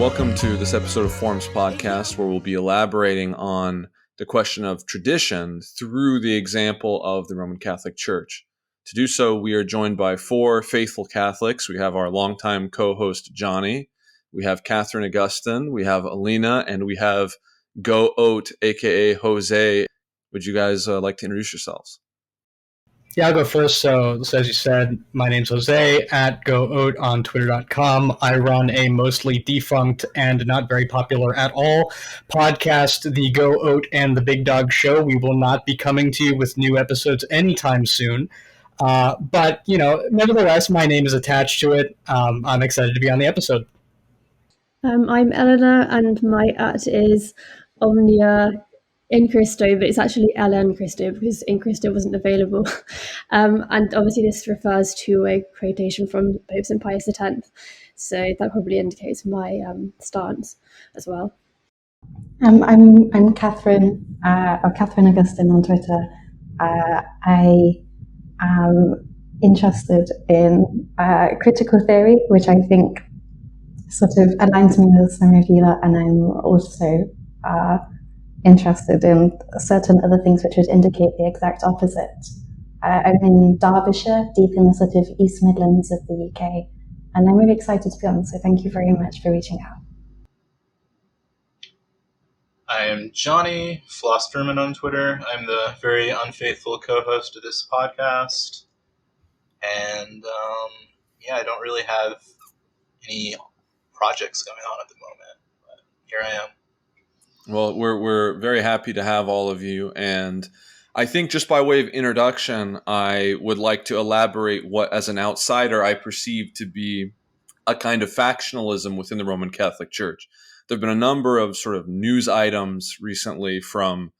welcome to this episode of Forms Podcast, where we'll be elaborating on the question of tradition through the example of the Roman Catholic Church. To do so, we are joined by four faithful Catholics. We have our longtime co-host, Johnny. We have Catherine Augustine. We have Alina. And we have Go Oat, a.k.a. Jose. Would you guys like to introduce yourselves? Yeah, I'll go first. So as you said, my name's Jose at GoOat on Twitter.com. I run a mostly defunct and not very popular at all podcast, the Go Oat and the Big Dog Show. We will not be coming to you with new episodes anytime soon. But, nevertheless, my name is attached to it. I'm excited to be on the episode. I'm Eleanor, and my @ is Omnia in Christo, but it's actually Ella in Christo because in Christo wasn't available. And obviously this refers to a quotation from Pope St. Pius X. So that probably indicates my stance as well. I'm Catherine, or Catherine Augustine on Twitter. I am interested in critical theory, which I think sort of aligns me with some of you lot, and I'm also interested in certain other things which would indicate the exact opposite. I'm in Derbyshire, deep in the sort of East Midlands of the UK, and I'm really excited to be on, so thank you very much for reaching out. I am Johnny Flosterman on Twitter. I'm the very unfaithful co-host of this podcast, and I don't really have any projects going on at the moment, but here I am. Well, we're very happy to have all of you, and I think just by way of introduction, I would like to elaborate what, as an outsider, I perceive to be a kind of factionalism within the Roman Catholic Church. There have been a number of sort of news items recently, from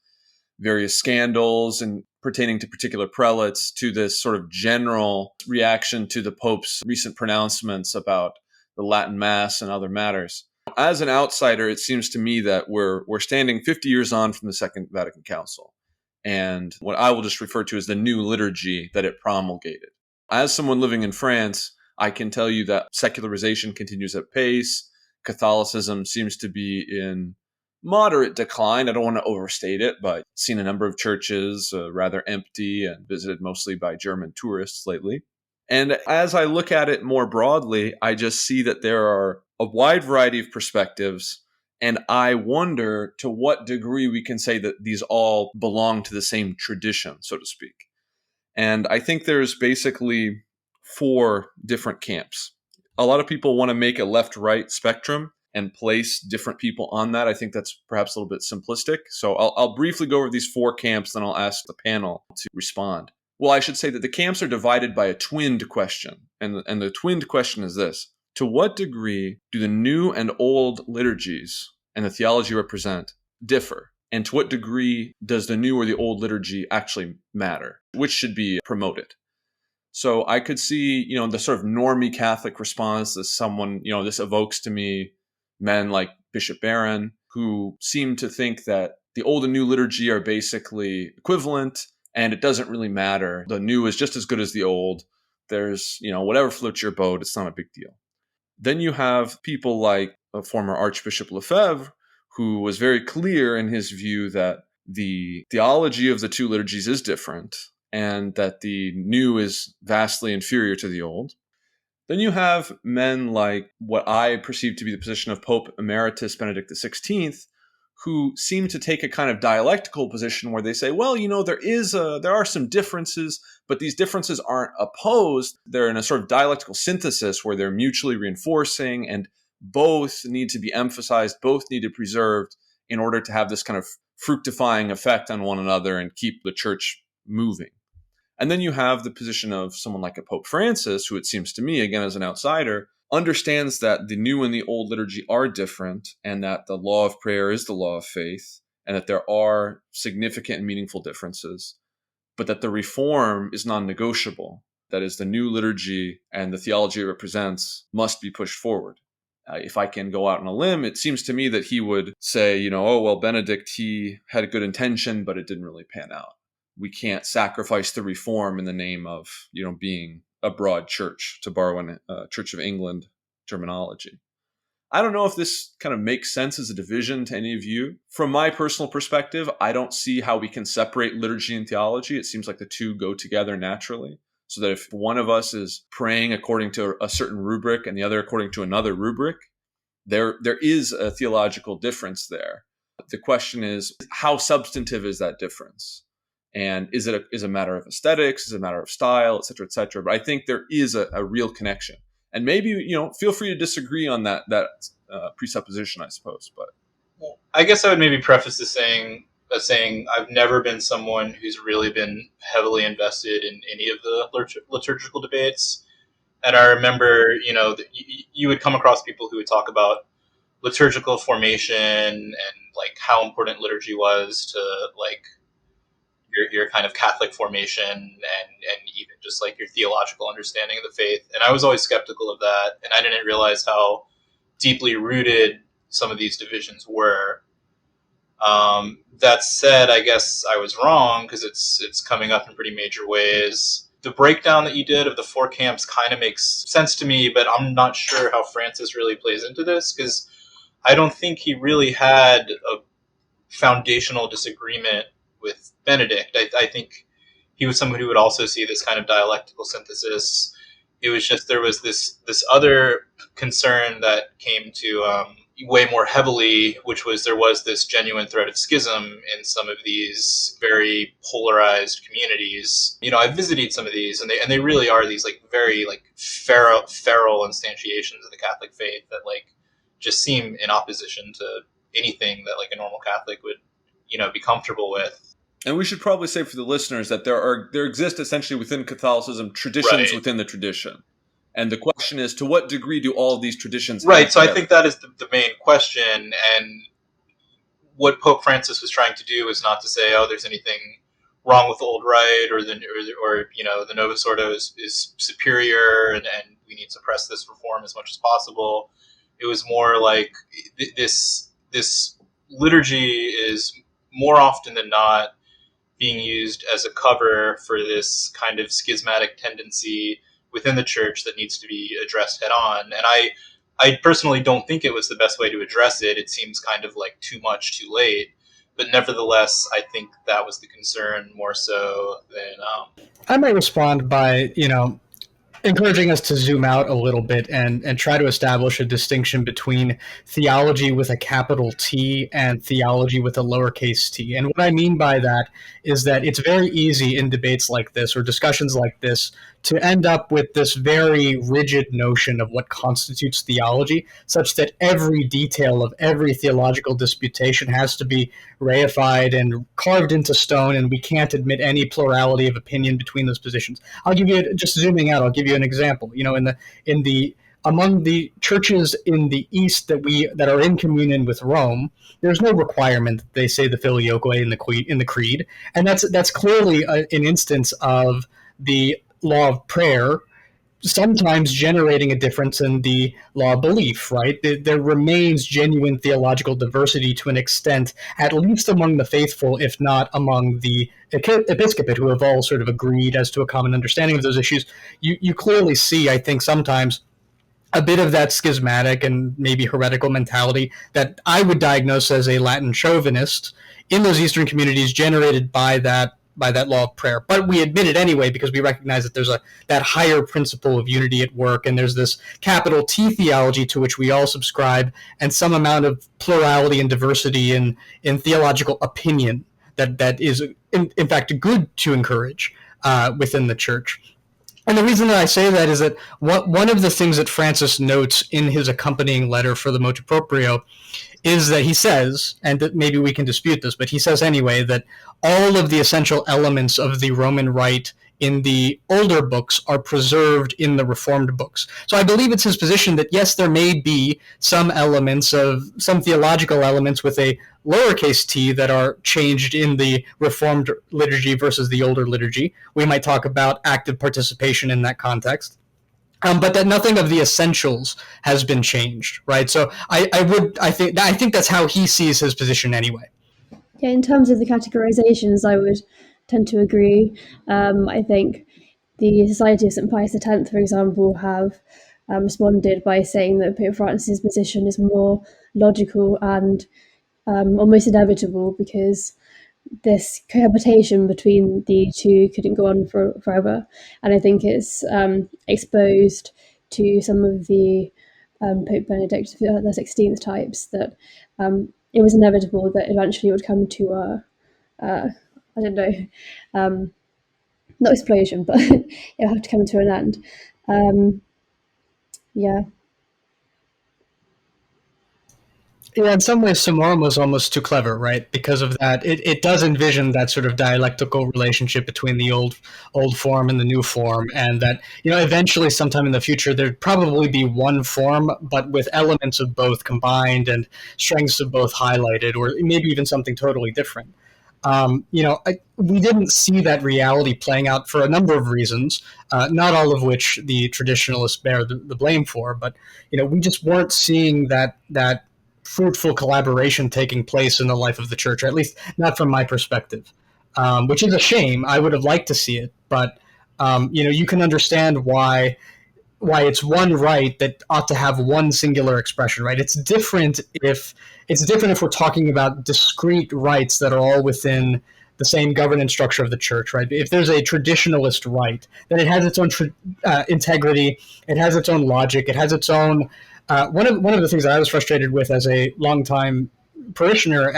various scandals and pertaining to particular prelates to this sort of general reaction to the Pope's recent pronouncements about the Latin Mass and other matters. As an outsider, it seems to me that we're standing 50 years on from the Second Vatican Council and what I will just refer to as the new liturgy that it promulgated. As someone living in France, I can tell you that secularization continues at pace. Catholicism seems to be in moderate decline. I don't want to overstate it, but I've seen a number of churches rather empty and visited mostly by German tourists lately. And as I look at it more broadly, I just see that there are a wide variety of perspectives, and I wonder to what degree we can say that these all belong to the same tradition, so to speak. And I think there's basically four different camps. A lot of people want to make a left-right spectrum and place different people on that. I think that's perhaps a little bit simplistic. So I'll briefly go over these four camps, then I'll ask the panel to respond. Well, I should say that the camps are divided by a twinned question. And the twinned question is this: to what degree do the new and old liturgies and the theology represent differ? And to what degree does the new or the old liturgy actually matter? Which should be promoted? So I could see, the sort of normie Catholic response as someone, this evokes to me men like Bishop Barron, who seem to think that the old and new liturgy are basically equivalent, and it doesn't really matter. The new is just as good as the old. There's, whatever floats your boat, it's not a big deal. Then you have people like a former Archbishop Lefebvre, who was very clear in his view that the theology of the two liturgies is different and that the new is vastly inferior to the old. Then you have men like what I perceive to be the position of Pope Emeritus Benedict XVI, who seem to take a kind of dialectical position where they say, well, there are some differences, but these differences aren't opposed. They're in a sort of dialectical synthesis where they're mutually reinforcing, and both need to be emphasized, both need to be preserved in order to have this kind of fructifying effect on one another and keep the church moving. And then you have the position of someone like a Pope Francis, who it seems to me, again, as an outsider, understands that the new and the old liturgy are different, and that the law of prayer is the law of faith, and that there are significant and meaningful differences, but that the reform is non-negotiable. That is, the new liturgy and the theology it represents must be pushed forward. If I can go out on a limb, it seems to me that he would say, Benedict, he had a good intention, but it didn't really pan out. We can't sacrifice the reform in the name of, being a broad church, to borrow a Church of England terminology. I don't know if this kind of makes sense as a division to any of you. From my personal perspective, I don't see how we can separate liturgy and theology. It seems like the two go together naturally. So that if one of us is praying according to a certain rubric and the other according to another rubric, there is a theological difference there. The question is, how substantive is that difference? And is it a matter of aesthetics? Is it a matter of style, et cetera, et cetera? But I think there is a real connection. And maybe, feel free to disagree on that presupposition, I suppose. But I guess I would maybe preface this saying I've never been someone who's really been heavily invested in any of the liturgical debates. And I remember, you would come across people who would talk about liturgical formation and like how important liturgy was to like your kind of Catholic formation and even just like your theological understanding of the faith. And I was always skeptical of that, and I didn't realize how deeply rooted some of these divisions were. That said, I guess I was wrong because it's coming up in pretty major ways. The breakdown that you did of the four camps kind of makes sense to me, but I'm not sure how Francis really plays into this because I don't think he really had a foundational disagreement with Benedict. I think he was someone who would also see this kind of dialectical synthesis. It was just there was this other concern that came to way more heavily, which was there was this genuine threat of schism in some of these very polarized communities. I visited some of these, and they really are these like very like feral instantiations of the Catholic faith that like just seem in opposition to anything that like a normal Catholic would be comfortable with. And we should probably say for the listeners that there exist essentially within Catholicism traditions Right. within the tradition. And the question is, to what degree do all of these traditions Right, so together? I think that is the main question, and what Pope Francis was trying to do is not to say, oh, there's anything wrong with the old rite, or the Novus Ordo is superior, and we need to press this reform as much as possible. It was more like this liturgy is more often than not being used as a cover for this kind of schismatic tendency within the church that needs to be addressed head on. And I personally don't think it was the best way to address it. It seems kind of like too much too late. But nevertheless, I think that was the concern more so than... I might respond by, encouraging us to zoom out a little bit and try to establish a distinction between theology with a capital T and theology with a lowercase t. And what I mean by that is that it's very easy in debates like this or discussions like this to end up with this very rigid notion of what constitutes theology, such that every detail of every theological disputation has to be reified and carved into stone, and we can't admit any plurality of opinion between those positions. I'll give you, just zooming out, I'll give you an example. Among the churches in the East that are in communion with Rome, there's no requirement that they say the Filioque in the Creed, and that's clearly an instance of the law of prayer sometimes generating a difference in the law of belief, right? There remains genuine theological diversity to an extent, at least among the faithful, if not among the episcopate, who have all sort of agreed as to a common understanding of those issues. You clearly see, I think, sometimes a bit of that schismatic and maybe heretical mentality that I would diagnose as a Latin chauvinist in those Eastern communities generated by that law of prayer. But we admit it anyway because we recognize that there's that higher principle of unity at work, and there's this capital T theology to which we all subscribe, and some amount of plurality and diversity in theological opinion that is in fact good to encourage within the church. And the reason that I say that is that one of the things that Francis notes in his accompanying letter for the motu proprio is that he says, and that maybe we can dispute this, but he says anyway, that all of the essential elements of the Roman Rite in the older books are preserved in the Reformed books. So I believe it's his position that, yes, there may be some theological elements with a lowercase t that are changed in the Reformed liturgy versus the older liturgy. We might talk about active participation in that context. But that nothing of the essentials has been changed, right? So I think that's how he sees his position anyway. Yeah, in terms of the categorizations, I would tend to agree. I think the Society of St. Pius X, for example, have responded by saying that Pope Francis's position is more logical and almost inevitable, because this cohabitation between the two couldn't go on forever. And I think it's exposed to some of the Pope Benedict the 16th types that it was inevitable that eventually it would come to I don't know, not explosion, but it'll have to come to an end. Yeah. Yeah, in some ways, Simorum was almost too clever, right? Because of that, it does envision that sort of dialectical relationship between the old form and the new form, and that, eventually, sometime in the future, there'd probably be one form, but with elements of both combined and strengths of both highlighted, or maybe even something totally different. We didn't see that reality playing out for a number of reasons, not all of which the traditionalists bear the blame for, but we just weren't seeing that fruitful collaboration taking place in the life of the church, or at least not from my perspective, which is a shame. I would have liked to see it, but you can understand why it's one rite that ought to have one singular expression, right? It's different if we're talking about discrete rites that are all within the same governance structure of the church, right? If there's a traditionalist rite, then it has its own integrity, it has its own logic, it has its own. One of the things that I was frustrated with as a longtime parishioner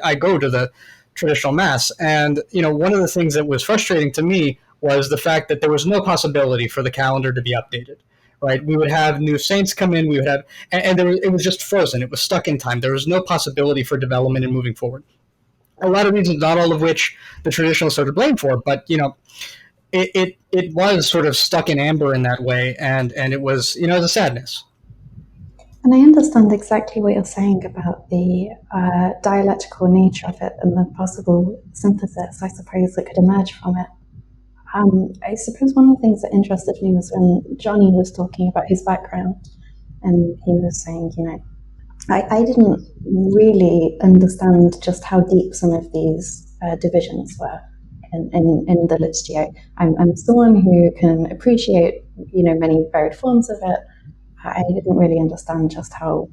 I go to the traditional mass, and one of the things that was frustrating to me was the fact that there was no possibility for the calendar to be updated. Right, we would have new saints come in. We would have, and it was just frozen. It was stuck in time. There was no possibility for development and moving forward. A lot of reasons, not all of which the traditionalists are to blame for, but it was sort of stuck in amber in that way, and it was a sadness. And I understand exactly what you're saying about the dialectical nature of it and the possible synthesis, I suppose, that could emerge from it. I suppose one of the things that interested me was when Johnny was talking about his background, and he was saying, I didn't really understand just how deep some of these divisions were in the liturgy. I'm someone who can appreciate, many varied forms of it. I didn't really understand just how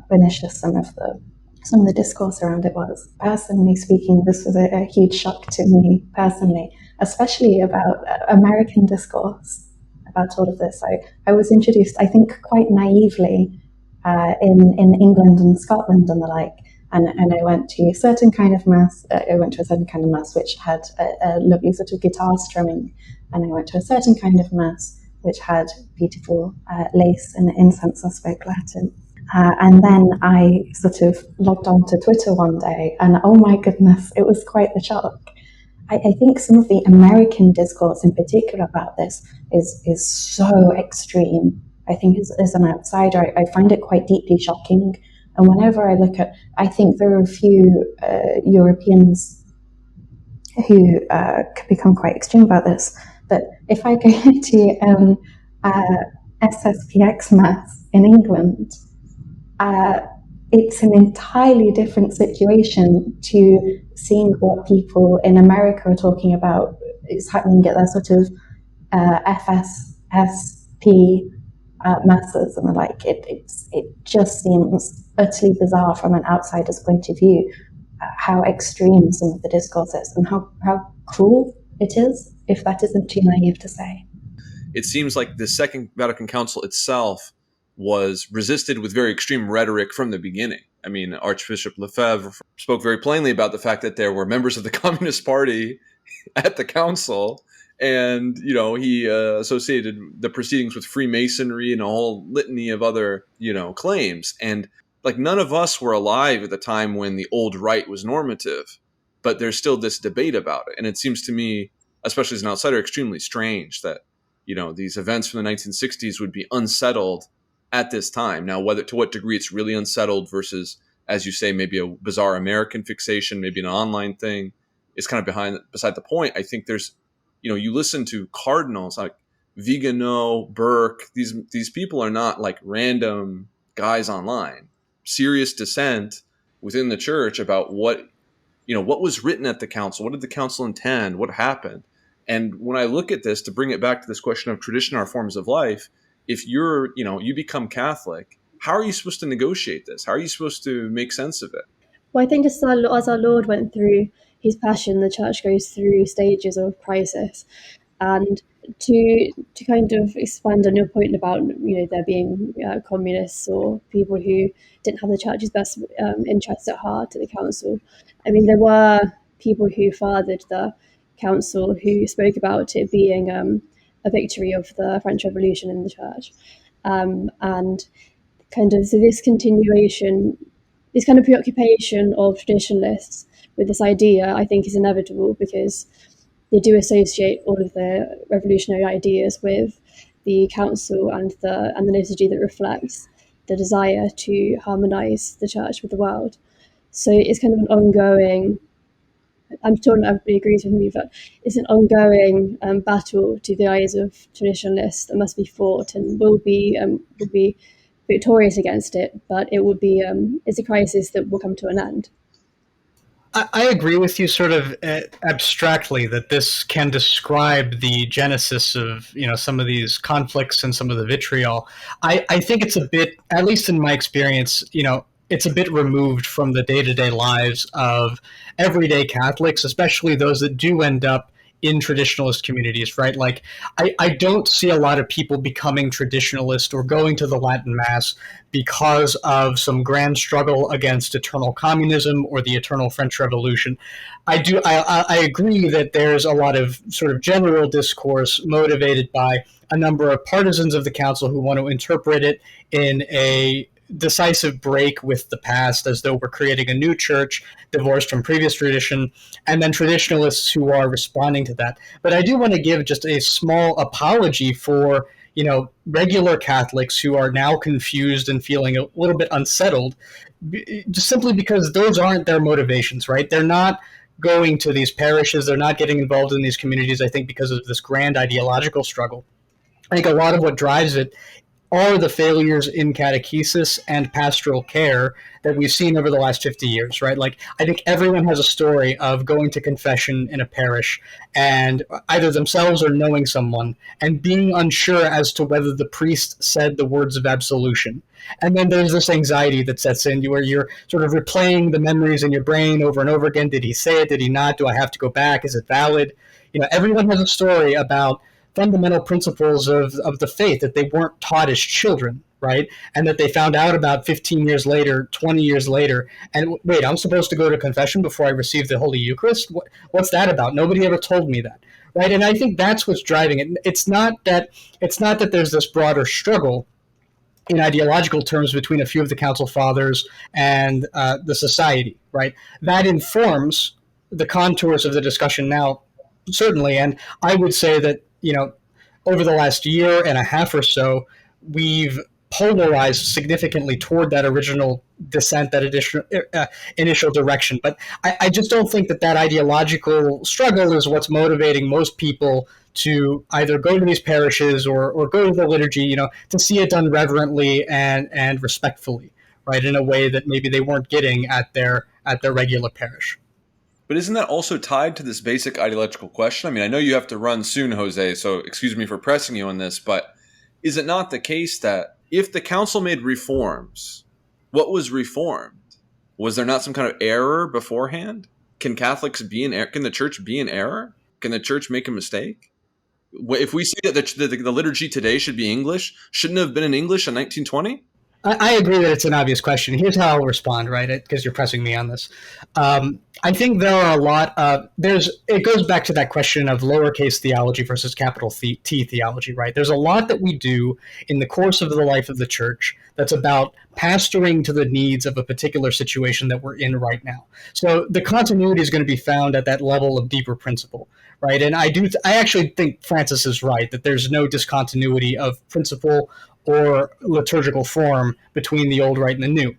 pernicious some of the discourse around it was. Personally speaking, this was a huge shock to me personally, especially about American discourse about all of this. I was introduced, I think, quite naively in England and Scotland and the like, and I went to a certain kind of mass. I went to a certain kind of mass which had a lovely sort of guitar strumming, and I went to a certain kind of mass which had beautiful lace and incense. I spoke Latin. And then I sort of logged onto Twitter one day, and oh my goodness, it was quite the shock. I think some of the American discourse in particular about this is so extreme. I think as an outsider, I find it quite deeply shocking. And whenever I look at, I think there are a few Europeans who could become quite extreme about this. But if I go to SSPX Mass in England, it's an entirely different situation to seeing what people in America are talking about is happening at their sort of FSP masses and the like. It just seems utterly bizarre from an outsider's point of view how extreme some of the discourse is and how cruel it is, if that isn't too naive to say. It seems like the Second Vatican Council itself was resisted with very extreme rhetoric from the beginning. I mean, Archbishop Lefebvre spoke very plainly about the fact that there were members of the Communist Party at the council, and he associated the proceedings with Freemasonry and a whole litany of other claims. And like, none of us were alive at the time when the old rite was normative, but there's still this debate about it. And it seems to me, especially as an outsider, extremely strange that these events from the 1960s would be unsettled at this time. Now, to what degree it's really unsettled versus, as you say, maybe a bizarre American fixation, maybe an online thing, is kind of beside the point. I think there's, you listen to cardinals like Vigano, Burke. These people are not like random guys online. Serious dissent within the church about what was written at the council. What did the council intend? What happened? And when I look at this, to bring it back to this question of tradition, our forms of life, if you become Catholic, how are you supposed to negotiate this? How are you supposed to make sense of it? Well, I think as our Lord went through his passion, the church goes through stages of crisis. And to kind of expand on your point about there being communists or people who didn't have the church's best interests at heart at the council, I mean, there were people who fathered the council who spoke about it being a victory of the French Revolution in the church, and kind of so this continuation, this kind of preoccupation of traditionalists with this idea, I think, is inevitable because they do associate all of their revolutionary ideas with the council and the liturgy that reflects the desire to harmonize the church with the world. So it's kind of an ongoing, I'm sure not everybody agrees with me, but it's an ongoing battle to the eyes of traditionalists that must be fought and will be victorious against it, but it will be it's a crisis that will come to an end. I agree with you sort of abstractly that this can describe the genesis of some of these conflicts and some of the vitriol. I think it's a bit, at least in my experience, it's a bit removed from the day-to-day lives of everyday Catholics, especially those that do end up in traditionalist communities, right? Like, I don't see a lot of people becoming traditionalist or going to the Latin Mass because of some grand struggle against eternal communism or the eternal French Revolution. I agree that there's a lot of sort of general discourse motivated by a number of partisans of the council who want to interpret it in a decisive break with the past, as though we're creating a new church divorced from previous tradition, and then traditionalists who are responding to that. But I do want to give just a small apology for regular Catholics who are now confused and feeling a little bit unsettled, just simply because those aren't their motivations, right? They're not going to these parishes, they're not getting involved in these communities, I think, because of this grand ideological struggle. I think a lot of what drives it are the failures in catechesis and pastoral care that we've seen over the last 50 years, right? Like, I think everyone has a story of going to confession in a parish and either themselves or knowing someone and being unsure as to whether the priest said the words of absolution. And then there's this anxiety that sets in where you're sort of replaying the memories in your brain over and over again. Did he say it? Did he not? Do I have to go back? Is it valid? Everyone has a story about fundamental principles of the faith that they weren't taught as children, right? And that they found out about 15 years later, 20 years later. And wait, I'm supposed to go to confession before I receive the Holy Eucharist? What's that about? Nobody ever told me that, right? And I think that's what's driving it. It's not that there's this broader struggle in ideological terms between a few of the council fathers and the society, right? That informs the contours of the discussion now, certainly. And I would say that over the last year and a half or so, we've polarized significantly toward that original dissent, that initial direction. But I just don't think that ideological struggle is what's motivating most people to either go to these parishes or go to the liturgy, to see it done reverently and respectfully, right, in a way that maybe they weren't getting at their regular parish. But isn't that also tied to this basic ideological question? I mean, I know you have to run soon, Jose, so excuse me for pressing you on this, but is it not the case that if the council made reforms, what was reformed? Was there not some kind of error beforehand? Can Catholics be in error? Can the church be in error? Can the church make a mistake? If we say that the liturgy today should be English, shouldn't it have been in English in 1920? I agree that it's an obvious question. Here's how I'll respond, right? Because you're pressing me on this. I think there are a lot of it goes back to that question of lowercase theology versus capital T theology, right? There's a lot that we do in the course of the life of the church that's about pastoring to the needs of a particular situation that we're in right now. So the continuity is going to be found at that level of deeper principle, right? And I actually think Francis is right that there's no discontinuity of principle or liturgical form between the old rite and the new.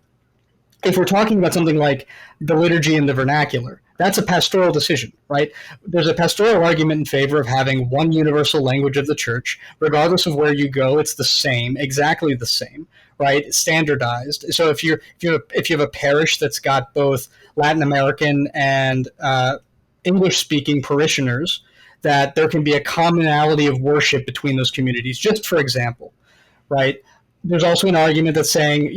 If we're talking about something like the liturgy and the vernacular, that's a pastoral decision, right? There's a pastoral argument in favor of having one universal language of the church. Regardless of where you go, it's the same, exactly the same, right? Standardized. So if you have a parish that's got both Latin American and English-speaking parishioners, that there can be a commonality of worship between those communities, just for example. right? There's also an argument that's saying,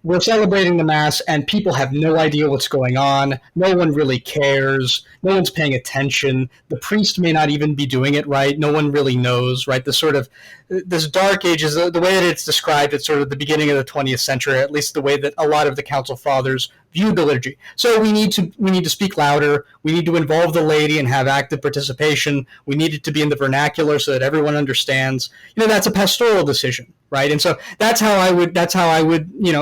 we're celebrating the Mass and people have no idea what's going on. No one really cares. No one's paying attention. The priest may not even be doing it right. No one really knows, right? This Dark Ages, the way that it's described, it's sort of the beginning of the 20th century, at least the way that a lot of the Council Fathers viewed the liturgy. So we need to speak louder. We need to involve the laity and have active participation. We need it to be in the vernacular so that everyone understands. That's a pastoral decision, right? And so that's how I would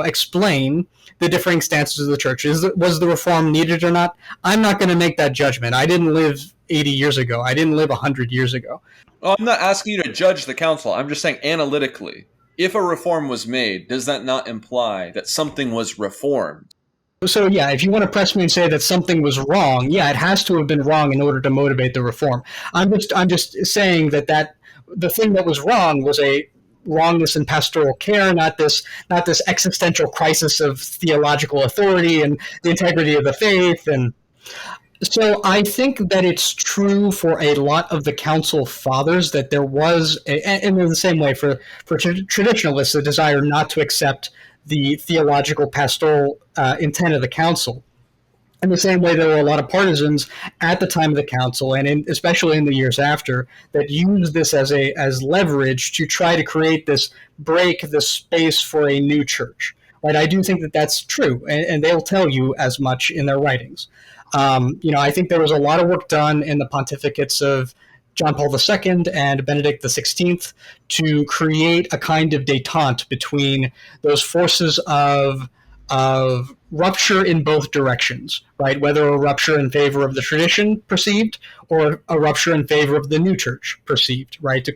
explain the differing stances of the church. Was the reform needed or not? I'm not going to make that judgment. I didn't live 80 years ago. I didn't live 100 years ago. Well, I'm not asking you to judge the council. I'm just saying analytically, if a reform was made, does that not imply that something was reformed? So yeah, if you want to press me and say that something was wrong, yeah, it has to have been wrong in order to motivate the reform. I'm just saying that the thing that was wrong was a wrongness in pastoral care, not this existential crisis of theological authority and the integrity of the faith. And so I think that it's true for a lot of the Council Fathers that there was, and in the same way for traditionalists, a desire not to accept the theological pastoral intent of the council. In the same way, there were a lot of partisans at the time of the council, and especially in the years after, that used this as leverage to try to create this space for a new church. Right? I do think that that's true, and they'll tell you as much in their writings. I think there was a lot of work done in the pontificates of John Paul II and Benedict XVI to create a kind of détente between those forces of rupture in both directions, right? Whether a rupture in favor of the tradition perceived or a rupture in favor of the new church perceived, right?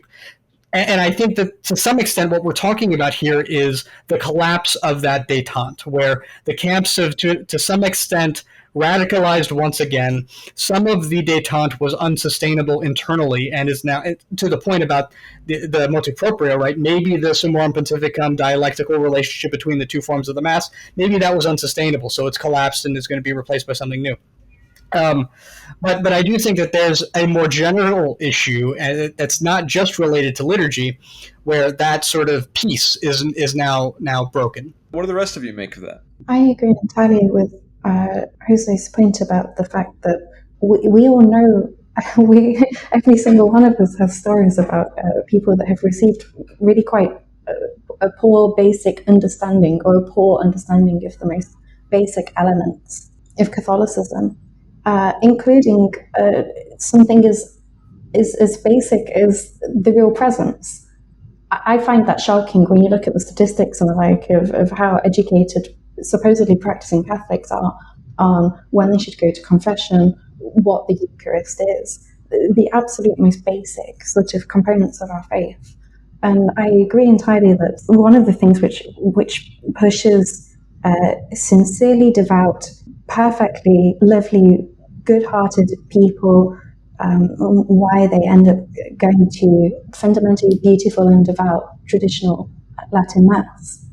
And I think that to some extent what we're talking about here is the collapse of that détente, where the camps have to some extent radicalized once again. Some of the détente was unsustainable internally and is now, to the point about the motu proprio, right? Maybe the Summorum Pontificum dialectical relationship between the two forms of the Mass, maybe that was unsustainable, so it's collapsed and is going to be replaced by something new. But I do think that there's a more general issue, and that's not just related to liturgy, where that sort of peace is now broken. What do the rest of you make of that? I agree entirely with Jose's point about the fact that we all know, every single one of us has stories about people that have received really quite a poor basic understanding, or a poor understanding of the most basic elements of Catholicism. Including something as basic as the real presence. I find that shocking when you look at the statistics and the like of how educated supposedly practicing Catholics are on when they should go to confession, what the Eucharist is, the absolute most basic sort of components of our faith. And I agree entirely that one of the things which pushes sincerely devout, perfectly lovely, good-hearted people, why they end up going to fundamentally beautiful and devout traditional Latin Mass.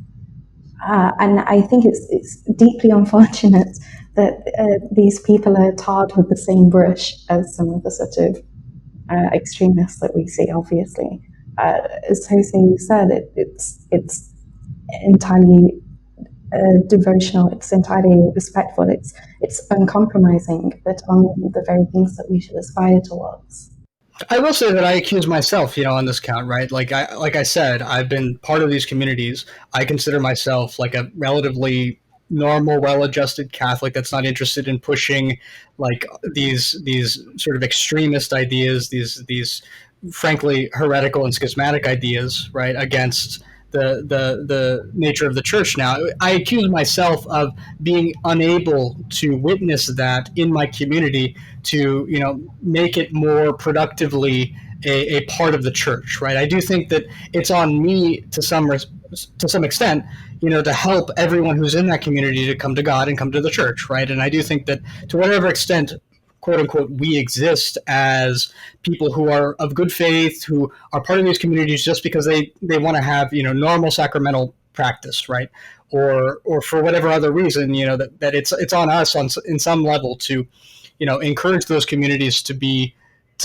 And I think it's deeply unfortunate that these people are tarred with the same brush as some of the sort of extremists that we see, obviously. As Jose said, it's entirely devotional, it's entirely respectful, it's uncompromising, but on the very things that we should aspire towards. I will say that I accuse myself, on this count, right? Like I said, I've been part of these communities. I consider myself like a relatively normal, well-adjusted Catholic that's not interested in pushing like these sort of extremist ideas, these frankly heretical and schismatic ideas, right, against the nature of the church. Now, I accuse myself of being unable to witness that in my community to, make it more productively a part of the church, right? I do think that it's on me to some extent, to help everyone who's in that community to come to God and come to the church, right? And I do think that to whatever extent, quote unquote, we exist as people who are of good faith, who are part of these communities just because they want to have, normal sacramental practice, right? Or for whatever other reason, that it's on us in some level to, encourage those communities to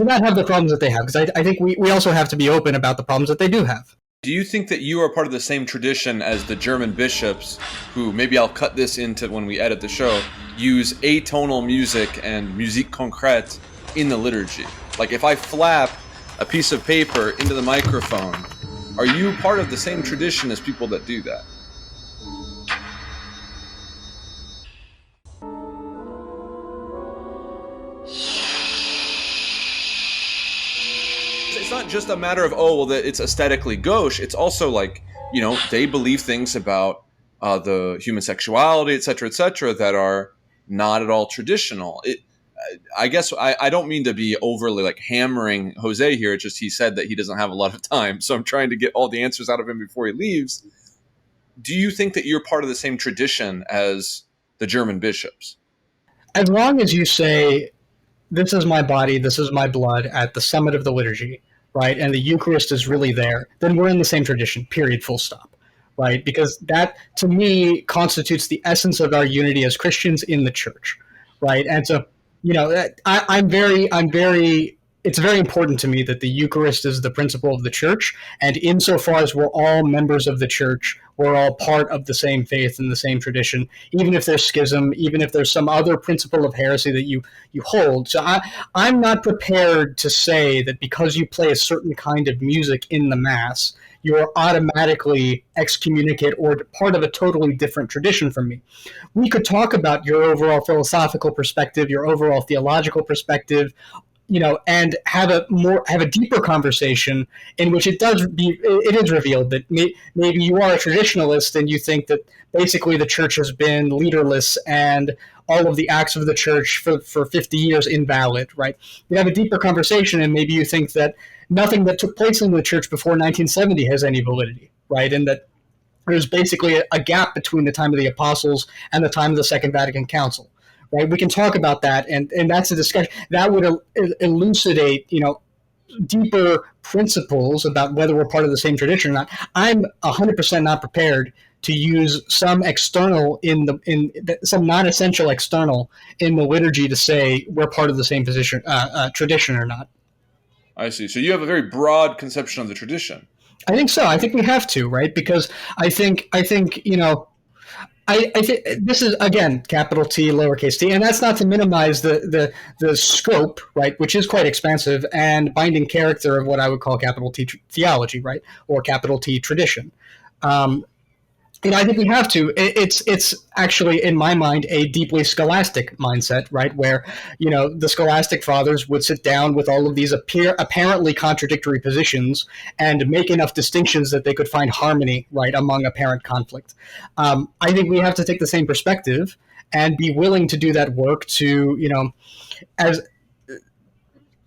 not have the problems that they have. Because I think we also have to be open about the problems that they do have. Do you think that you are part of the same tradition as the German bishops who, maybe I'll cut this into when we edit the show, use atonal music and musique concrète in the liturgy? Like if I flap a piece of paper into the microphone, are you part of the same tradition as people that do that? It's not just a matter of, that it's aesthetically gauche. It's also like, they believe things about the human sexuality, et cetera, that are not at all traditional. I guess I don't mean to be overly like hammering Jose here. It's just he said that he doesn't have a lot of time. So I'm trying to get all the answers out of him before he leaves. Do you think that you're part of the same tradition as the German bishops? As long as you say, this is my body, this is my blood at the summit of the liturgy, right, and the Eucharist is really there, then we're in the same tradition, period, full stop, right? Because that, to me, constitutes the essence of our unity as Christians in the church, right? And so, it's very important to me that the Eucharist is the principle of the church, and insofar as we're all members of the church, we're all part of the same faith and the same tradition, even if there's schism, even if there's some other principle of heresy that you hold. So I'm not prepared to say that because you play a certain kind of music in the Mass, you're automatically excommunicate or part of a totally different tradition from me. We could talk about your overall philosophical perspective, your overall theological perspective, and have a deeper conversation in which it is revealed that maybe you are a traditionalist and you think that basically the church has been leaderless and all of the acts of the church for 50 years invalid, right? You have a deeper conversation and maybe you think that nothing that took place in the church before 1970 has any validity, right? And that there's basically a gap between the time of the apostles and the time of the Second Vatican Council. Right, we can talk about that, and that's a discussion that would elucidate, deeper principles about whether we're part of the same tradition or not. I'm 100% not prepared to use some external some non-essential external in the liturgy to say we're part of the same tradition or not. I see. So you have a very broad conception of the tradition. I think so. I think we have to, right? Because I think I think this is, again, capital T, lowercase t, and that's not to minimize the scope, right, which is quite expansive, and binding character of what I would call capital T theology, right, or capital T tradition. I think we have to. It's actually, in my mind, a deeply scholastic mindset, right? Where, the scholastic fathers would sit down with all of these apparently contradictory positions and make enough distinctions that they could find harmony, right, among apparent conflict. I think we have to take the same perspective and be willing to do that work to,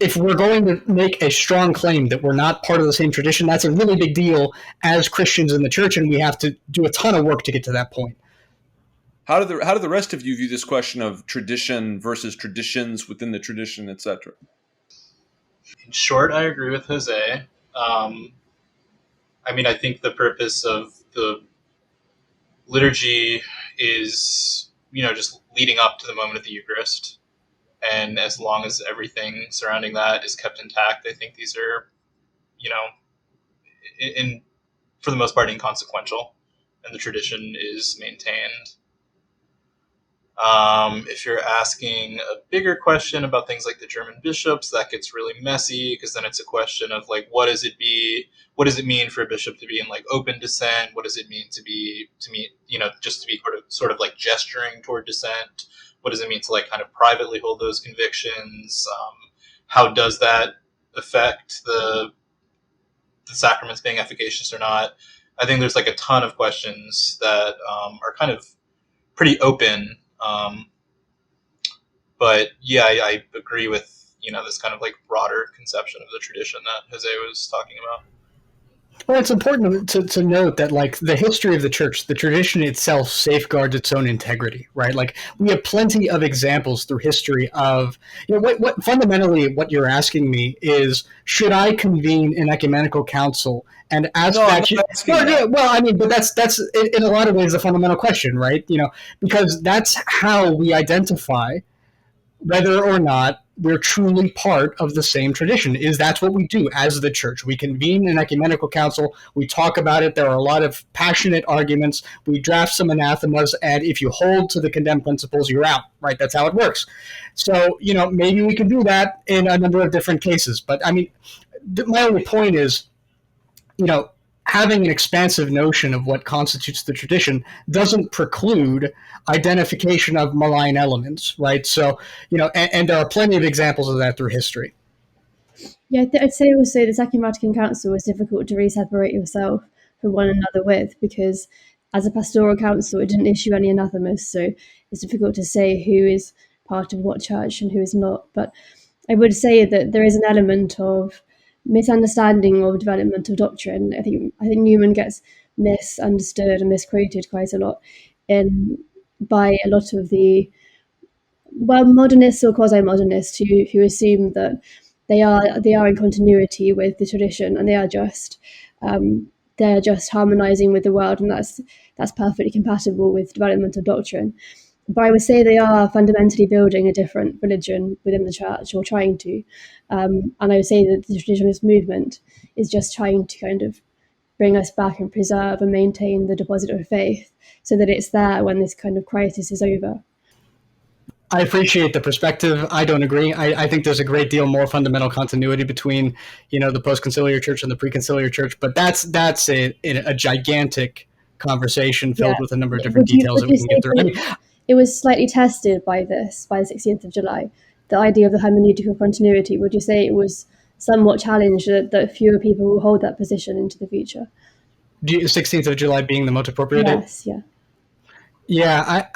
if we're going to make a strong claim that we're not part of the same tradition, that's a really big deal as Christians in the church, and we have to do a ton of work to get to that point. How do the rest of you view this question of tradition versus traditions within the tradition, etc.? In short, I agree with Jose. I think the purpose of the liturgy is, just leading up to the moment of the Eucharist. And as long as everything surrounding that is kept intact, I think these are, for the most part, inconsequential, and the tradition is maintained. If you're asking a bigger question about things like the German bishops, that gets really messy, because then it's a question of like, what does it mean for a bishop to be in like open dissent? What does it mean to be just to be sort of like gesturing toward dissent? What does it mean to like kind of privately hold those convictions? How does that affect the sacraments being efficacious or not? I think there's like a ton of questions that are kind of pretty open. But yeah, I agree with, this kind of like broader conception of the tradition that Jose was talking about. Well, it's important to note that, like, the history of the church, the tradition itself safeguards its own integrity, right? Like, we have plenty of examples through history of, what fundamentally what you're asking me is, should I convene an ecumenical council and ask that? Well, but that's in a lot of ways the fundamental question, right? Because that's how we identify whether or not we're truly part of the same tradition. That's what we do as the church. We convene an ecumenical council. We talk about it. There are a lot of passionate arguments. We draft some anathemas, and if you hold to the condemned principles, you're out, right? That's how it works. So, maybe we can do that in a number of different cases. But I mean, my only point is, having an expansive notion of what constitutes the tradition doesn't preclude identification of malign elements, right? So, and there are plenty of examples of that through history. Yeah, I'd say also the Second Vatican Council was difficult to really separate yourself from one another with, because as a pastoral council, it didn't issue any anathemas, so it's difficult to say who is part of what church and who is not. But I would say that there is an element of misunderstanding of development of doctrine. I think Newman gets misunderstood and misquoted quite a lot by a lot of the modernists or quasi-modernists who assume that they are in continuity with the tradition, and they're just harmonizing with the world, and that's perfectly compatible with development of doctrine. But I would say they are fundamentally building a different religion within the church, or trying to. And I would say that the Traditionis movement is just trying to kind of bring us back and preserve and maintain the deposit of faith, so that it's there when this kind of crisis is over. I appreciate the perspective. I don't agree. I think there's a great deal more fundamental continuity between, the post-conciliar church and the pre-conciliar church, but that's a gigantic conversation filled with a number of different details that we can get through. It was slightly tested by the 16th of July, the idea of the hermeneutical continuity. Would you say it was somewhat challenged that fewer people will hold that position into the future? 16th of July being the most appropriate date? Yes, yeah. Yeah,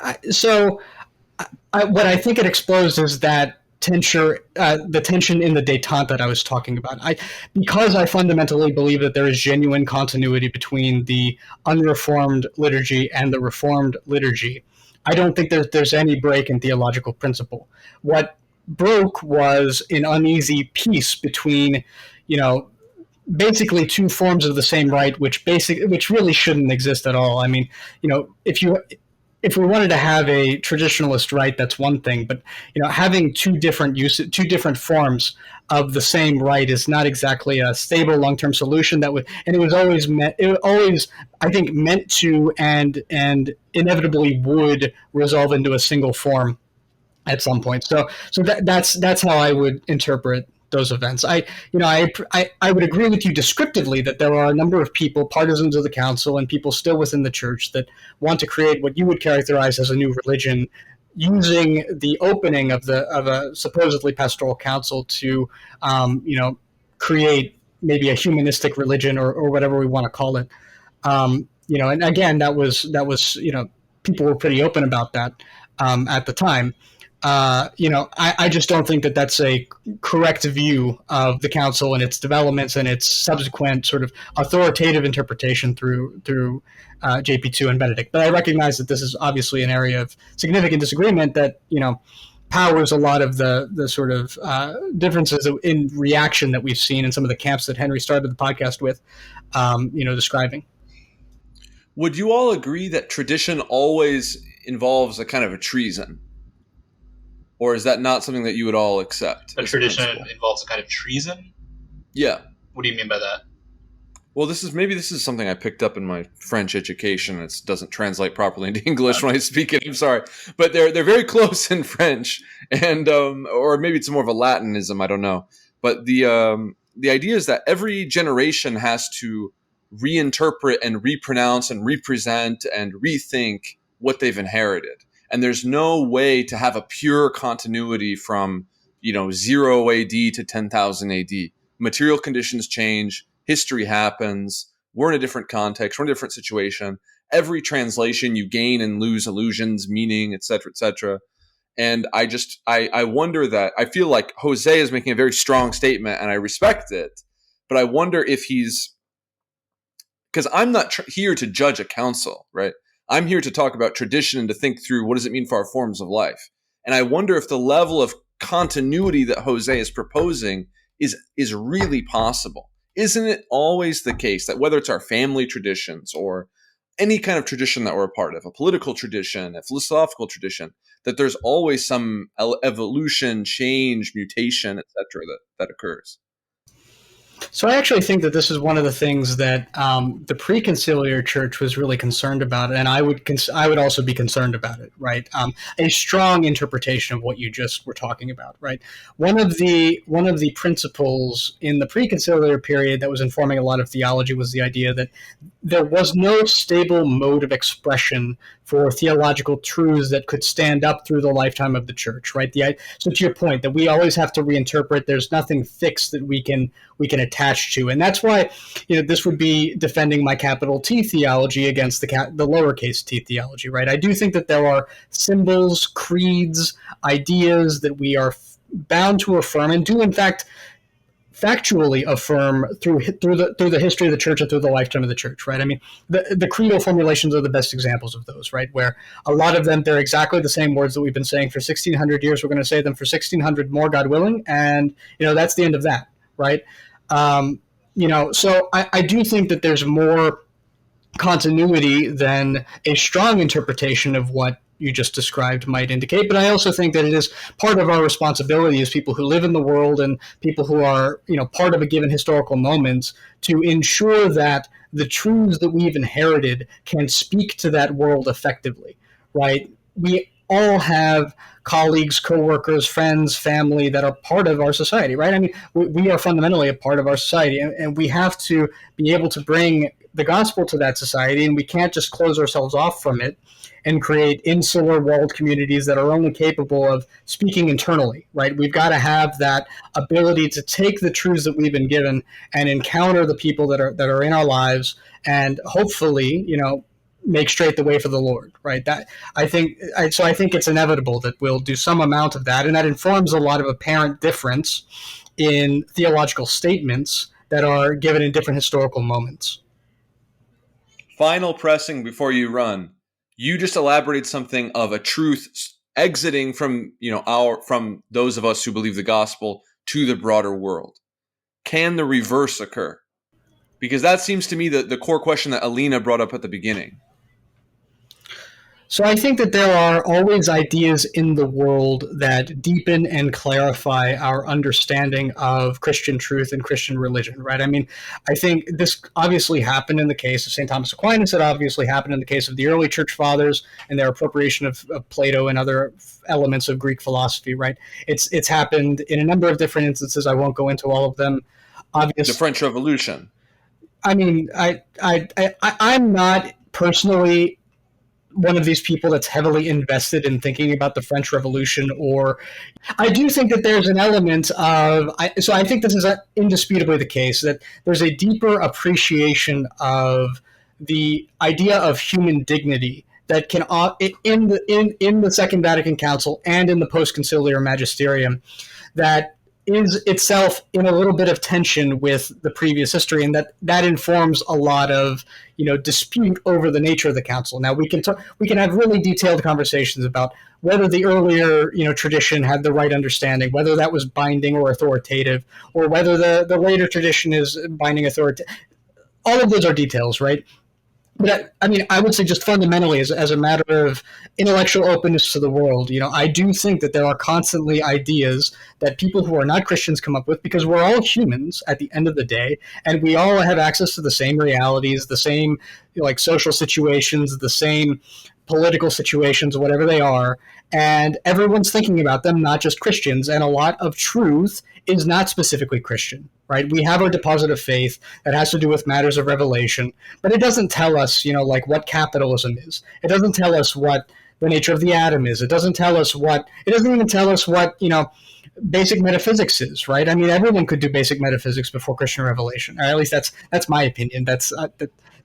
what I think it exposed is that the tension in the détente that I was talking about. Because I fundamentally believe that there is genuine continuity between the unreformed liturgy and the reformed liturgy, I don't think there's any break in theological principle. What broke was an uneasy peace between, basically two forms of the same rite, which really shouldn't exist at all. I mean, if we wanted to have a traditionalist rite, that's one thing, but having two different forms of the same rite is not exactly a stable long-term solution. It was always I think meant to and inevitably would resolve into a single form at some point. So that's how I would interpret those events. I would agree with you descriptively that there are a number of people, partisans of the council, and people still within the church that want to create what you would characterize as a new religion, using the opening of a supposedly pastoral council to, create maybe a humanistic religion or whatever we want to call it. And again, that was people were pretty open about that at the time. I just don't think that that's a correct view of the council and its developments and its subsequent sort of authoritative interpretation through JP2 and Benedict. But I recognize that this is obviously an area of significant disagreement that powers a lot of the sort of differences in reaction that we've seen in some of the camps that Henry started the podcast with, describing. Would you all agree that tradition always involves a kind of a treason? Or is that not something that you would all accept? A tradition involves a kind of treason? Yeah. What do you mean by that? Well, this is something I picked up in my French education. It doesn't translate properly into English when I speak it. I'm sorry, but they're very close in French, and or maybe it's more of a Latinism. I don't know. But the idea is that every generation has to reinterpret and repronounce and represent and rethink what they've inherited. And there's no way to have a pure continuity from 0 AD to 10,000 AD. Material conditions change. History happens. We're in a different context. We're in a different situation. Every translation, you gain and lose allusions, meaning, etc., etc. And I wonder that I feel like Jose is making a very strong statement, and I respect it. But I wonder if because I'm not here to judge a council, right? I'm here to talk about tradition and to think through what does it mean for our forms of life. And I wonder if the level of continuity that Jose is proposing is really possible. Isn't it always the case that whether it's our family traditions or any kind of tradition that we're a part of, a political tradition, a philosophical tradition, that there's always some evolution, change, mutation, etc., that occurs. So I actually think that this is one of the things that the pre-conciliar church was really concerned about, and I would also be concerned about it, right? A strong interpretation of what you just were talking about, right? One of the principles in the pre-conciliar period that was informing a lot of theology was the idea that there was no stable mode of expression for theological truths that could stand up through the lifetime of the church, right? So to your point, that we always have to reinterpret. There's nothing fixed that we can attach to, and that's why this would be defending my capital T theology against the lowercase t theology, right? I do think that there are symbols, creeds, ideas that we are bound to affirm, and do in fact factually affirm through the history of the church and through the lifetime of the church, right? I mean, the creedal formulations are the best examples of those, right? Where a lot of them, they're exactly the same words that we've been saying for 1,600 years. We're going to say them for 1,600 more, God willing, and that's the end of that, right? So I do think that there's more continuity than a strong interpretation of what you just described might indicate. But I also think that it is part of our responsibility as people who live in the world and people who are, part of a given historical moment to ensure that the truths that we've inherited can speak to that world effectively, right? We all have colleagues, coworkers, friends, family that are part of our society, right? I mean, we are fundamentally a part of our society, and we have to be able to bring the gospel to that society, and we can't just close ourselves off from it and create insular walled communities that are only capable of speaking internally, right? We've got to have that ability to take the truths that we've been given and encounter the people that are in our lives, and hopefully, make straight the way for the Lord, right? I think it's inevitable that we'll do some amount of that, and that informs a lot of apparent difference in theological statements that are given in different historical moments. Final pressing before you run. You just elaborated something of a truth exiting from from those of us who believe the gospel to the broader world. Can the reverse occur? Because that seems to me the core question that Alina brought up at the beginning. So I think that there are always ideas in the world that deepen and clarify our understanding of Christian truth and Christian religion, right? I mean, I think this obviously happened in the case of St. Thomas Aquinas. It obviously happened in the case of the early church fathers and their appropriation of Plato and other elements of Greek philosophy, right? It's happened in a number of different instances. I won't go into all of them. The French Revolution. I mean, I'm not personally one of these people that's heavily invested in thinking about the French Revolution, or I do think that there's an element of, so I think this is indisputably the case, that there's a deeper appreciation of the idea of human dignity that can, in the Second Vatican Council and in the post-conciliar magisterium, that is itself in a little bit of tension with the previous history, and that informs a lot of dispute over the nature of the council. Now we can have really detailed conversations about whether the earlier tradition had the right understanding, whether that was binding or authoritative, or whether the later tradition is binding authoritative. All of those are details, right? But I mean, I would say just fundamentally, as a matter of intellectual openness to the world, I do think that there are constantly ideas that people who are not Christians come up with, because we're all humans at the end of the day, and we all have access to the same realities, the same social situations, the same political situations, whatever they are, and everyone's thinking about them, not just Christians, and a lot of truth is not specifically Christian, right? We have our deposit of faith that has to do with matters of revelation, but it doesn't tell us, what capitalism is. It doesn't tell us what the nature of the atom is. It doesn't even tell us what, basic metaphysics is, right? I mean, everyone could do basic metaphysics before Christian revelation, or at least that's my opinion. There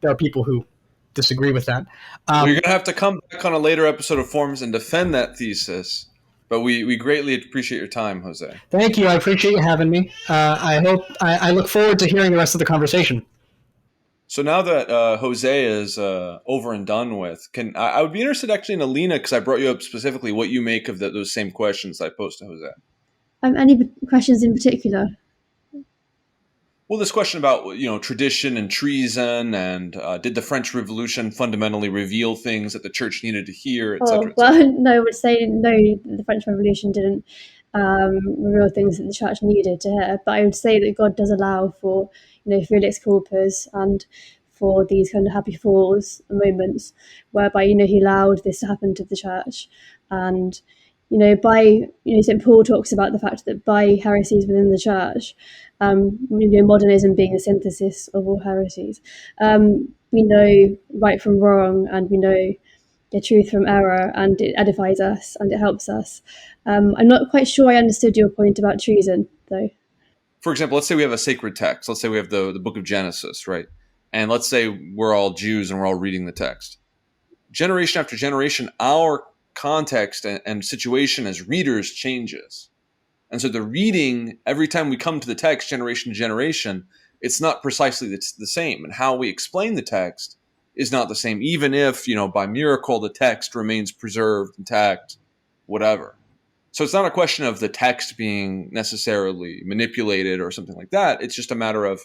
are people who disagree with that. Well, you're going to have to come back on a later episode of Forms and defend that thesis. But we greatly appreciate your time, Jose. Thank you. I appreciate you having me. I look forward to hearing the rest of the conversation. So now that Jose is over and done with, I would be interested actually in Alina, because I brought you up specifically, what you make of those same questions I posed to Jose. Any questions in particular? Well, this question about tradition and treason, and did the French Revolution fundamentally reveal things that the church needed to hear, etc. Well, no, I would say no. The French Revolution didn't reveal things that the church needed to hear, but I would say that God does allow for Felix Corpus and for these kind of happy falls moments whereby He allowed this to happen to the church, and by St. Paul talks about the fact that by heresies within the church, modernism being the synthesis of all heresies, we know right from wrong, and we know the truth from error, and it edifies us and it helps us. I'm not quite sure I understood your point about treason, though. For example, let's say we have a sacred text. Let's say we have the book of Genesis, right? And let's say we're all Jews and we're all reading the text. Generation after generation, our context and situation as readers changes. And so the reading, every time we come to the text, generation to generation, it's not precisely the same. And how we explain the text is not the same, even if, by miracle, the text remains preserved, intact, whatever. So it's not a question of the text being necessarily manipulated or something like that. It's just a matter of,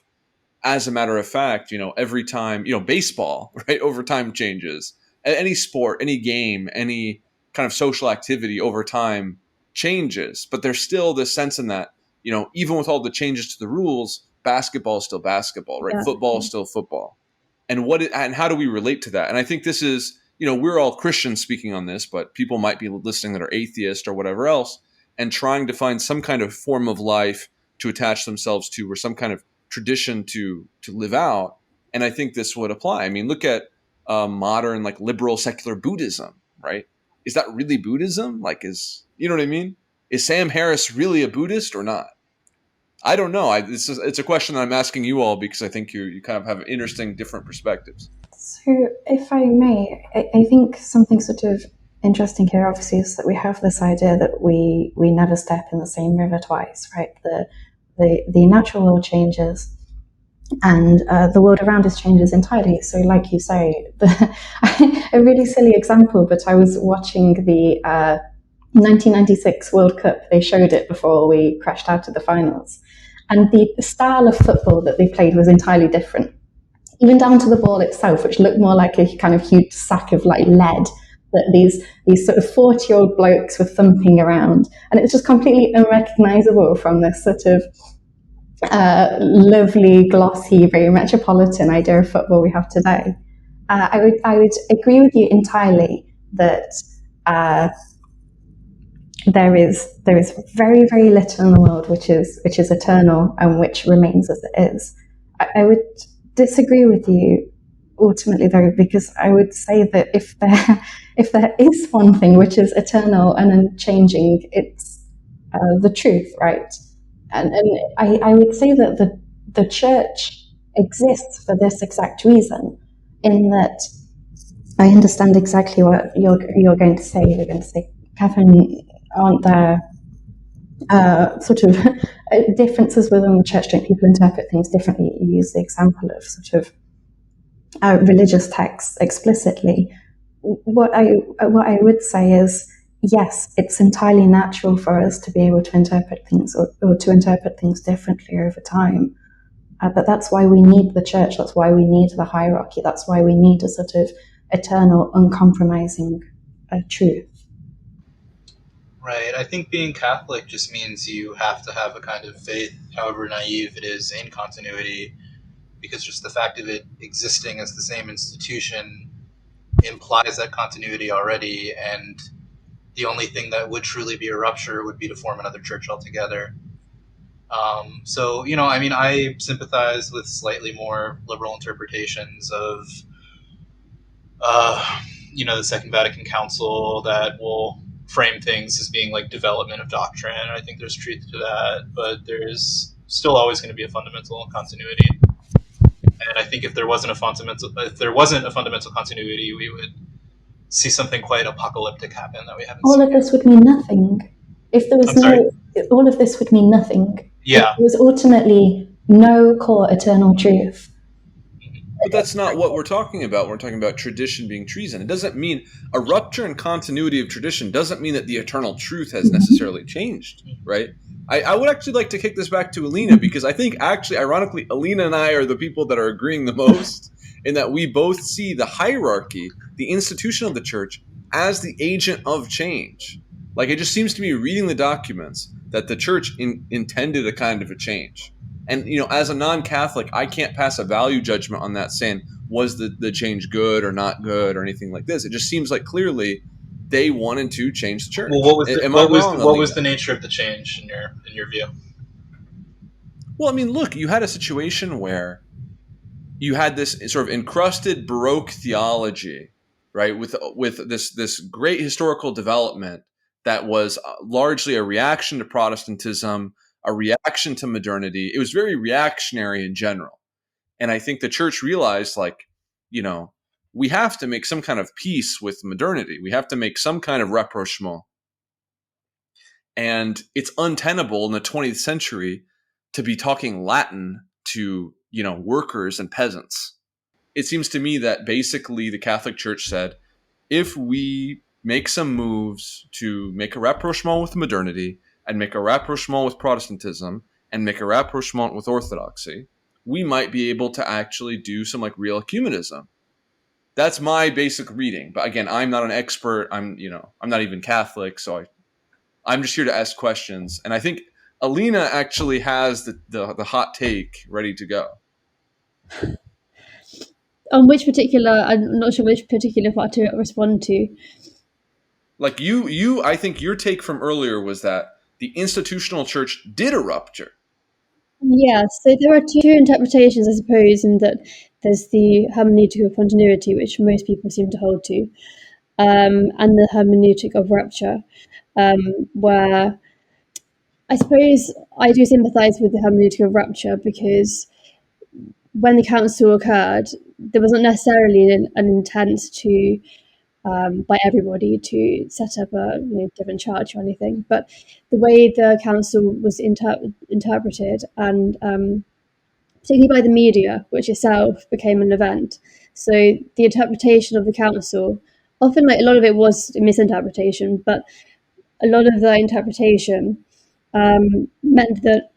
as a matter of fact, every time, baseball, right, over time changes. Any sport, any game, any kind of social activity over time changes. But there's still this sense in that, even with all the changes to the rules, basketball is still basketball, right? Yeah. Football is still football. And how do we relate to that? And I think this is, we're all Christians speaking on this, but people might be listening that are atheist or whatever else, and trying to find some kind of form of life to attach themselves to, or some kind of tradition to live out. And I think this would apply. I mean, look at modern, like, liberal secular Buddhism, right? Is that really Buddhism? You know what I mean? Is Sam Harris really a Buddhist or not? I don't know. It's a question that I'm asking you all because I think you kind of have interesting, different perspectives. So, if I may, I think something sort of interesting here, obviously, is that we have this idea that we never step in the same river twice, right? The natural world changes, and the world around us changes entirely. So, like you say, a really silly example, but I was watching the 1996 World Cup. They showed it before we crashed out of the finals. And the style of football that they played was entirely different. Even down to the ball itself, which looked more like a kind of huge sack of lead that these sort of 40-year-old blokes were thumping around. And it was just completely unrecognizable from this sort of lovely, glossy, very metropolitan idea of football we have today. I would agree with you entirely that there is very, very little in the world which is eternal and which remains as it is. I would disagree with you ultimately, though, because I would say that if there is one thing which is eternal and unchanging, it's the truth, right? And I would say that the church exists for this exact reason, in that I understand exactly what you're going to say. You're going to say, Catherine, aren't there sort of differences within the church? Don't people interpret things differently? You use the example of sort of religious texts explicitly. What I would say is, yes, it's entirely natural for us to be able to interpret things or to interpret things differently over time. But that's why we need the church. That's why we need the hierarchy. That's why we need a sort of eternal, uncompromising truth. Right. I think being Catholic just means you have to have a kind of faith, however naive it is, in continuity, because just the fact of it existing as the same institution implies that continuity already, and the only thing that would truly be a rupture would be to form another church altogether. So, I sympathize with slightly more liberal interpretations of, the Second Vatican Council that will frame things as being like development of doctrine. I think there's truth to that, but there's still always going to be a fundamental continuity. And I think if there wasn't a fundamental continuity, we would see something quite apocalyptic happen that we haven't seen. All of this would mean nothing. If there was all of this would mean nothing. Yeah. If there was ultimately no core eternal truth. But that's not what we're talking about. We're talking about tradition being treason. It doesn't mean a rupture and continuity of tradition doesn't mean that the eternal truth has necessarily changed, right? I would actually like to kick this back to Alina, because I think actually, ironically, Alina and I are the people that are agreeing the most in that we both see the hierarchy, the institution of the church, as the agent of change. Like, it just seems to me, reading the documents, that the church intended a kind of a change. And, as a non-Catholic, I can't pass a value judgment on that, saying, was the change good or not good or anything like this. It just seems like clearly they wanted to change the church. Well, what was the, Am I wrong, what was Alina? the nature of the change in your view? Well, I mean, look, you had a situation where you had this sort of encrusted Baroque theology, right, with this great historical development that was largely a reaction to Protestantism, a reaction to modernity. It was very reactionary in general. And I think the church realized, like, we have to make some kind of peace with modernity. We have to make some kind of rapprochement. And it's untenable in the 20th century to be talking Latin to, workers and peasants. It seems to me that basically the Catholic Church said, if we make some moves to make a rapprochement with modernity and make a rapprochement with Protestantism and make a rapprochement with Orthodoxy, we might be able to actually do some like real ecumenism. That's my basic reading. But again, I'm not an expert. I'm not even Catholic, so I'm just here to ask questions. And I think Alina actually has the hot take ready to go. On which particular, I'm not sure which particular part to respond to. Like I think your take from earlier was that the institutional church did a rupture. Yeah, so there are two interpretations, I suppose, in that there's the hermeneutic of continuity, which most people seem to hold to, and the hermeneutic of rupture, where I suppose I do sympathise with the hermeneutic of rupture, because when the council occurred, there wasn't necessarily an intent to by everybody to set up a different church or anything, but the way the council was interpreted, and particularly by the media, which itself became an event. So the interpretation of the council, often like a lot of it was a misinterpretation, but a lot of the interpretation meant that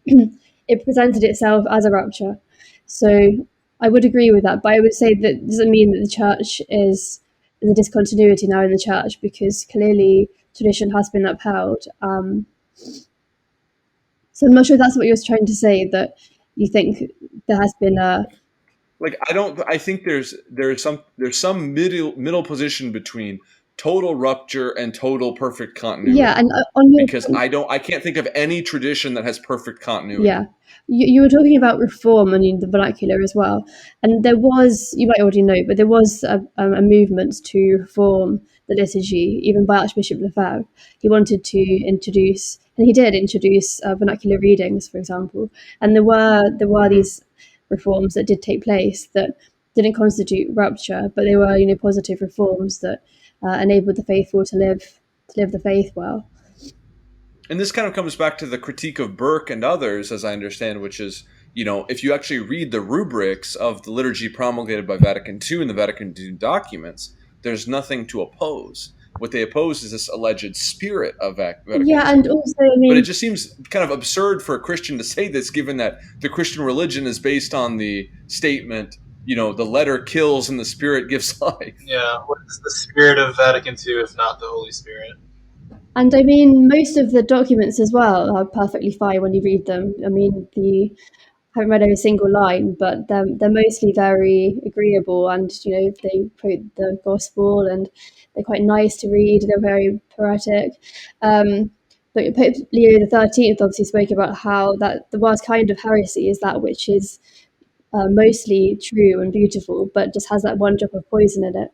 it presented itself as a rupture. So I would agree with that, but I would say that doesn't mean that the church is a discontinuity now in the church, because clearly tradition has been upheld. So I'm not sure if that's what you're trying to say, that you think there has been a I think there's some middle position between total rupture and total perfect continuity. Yeah, and on your because I can't think of any tradition that has perfect continuity. Yeah, you were talking about reform and the vernacular as well, and there was, you might already know, but there was a movement to reform the liturgy, even by Archbishop Lefebvre. He wanted to introduce, and he did introduce vernacular readings, for example, and there were these reforms that did take place that didn't constitute rupture, but they were positive reforms that enabled the faithful to live the faith well. And this kind of comes back to the critique of Burke and others, as I understand, which is, if you actually read the rubrics of the liturgy promulgated by Vatican II and the Vatican II documents, there's nothing to oppose. What they oppose is this alleged spirit of Vatican II. And also, but it just seems kind of absurd for a Christian to say this, given that the Christian religion is based on the statement, the letter kills and the spirit gives life. Yeah, what is the spirit of Vatican II if not the Holy Spirit? And I mean, most of the documents as well are perfectly fine when you read them. I mean, I haven't read every single line, but they're mostly very agreeable, and they quote the gospel, and they're quite nice to read. They're very poetic. But Pope Leo XIII obviously spoke about how that the worst kind of heresy is that which is mostly true and beautiful, but just has that one drop of poison in it.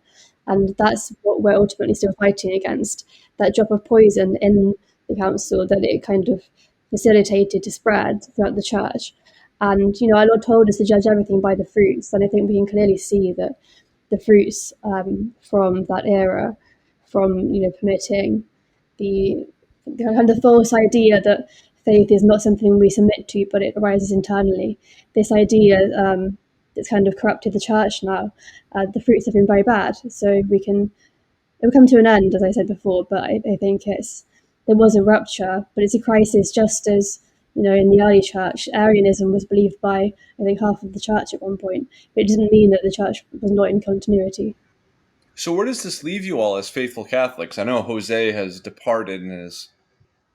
And that's what we're ultimately still fighting against, that drop of poison in the council that it kind of facilitated to spread throughout the church. And, our Lord told us to judge everything by the fruits. And I think we can clearly see that the fruits from that era, from, permitting the kind of false idea that faith is not something we submit to, but it arises internally. This idea that's kind of corrupted the church now. The fruits have been very bad, so it will come to an end, as I said before. But I think there was a rupture, but it's a crisis, just as in the early church, Arianism was believed by I think half of the church at one point, but it didn't mean that the church was not in continuity. So where does this leave you all as faithful Catholics? I know Jose has departed and is.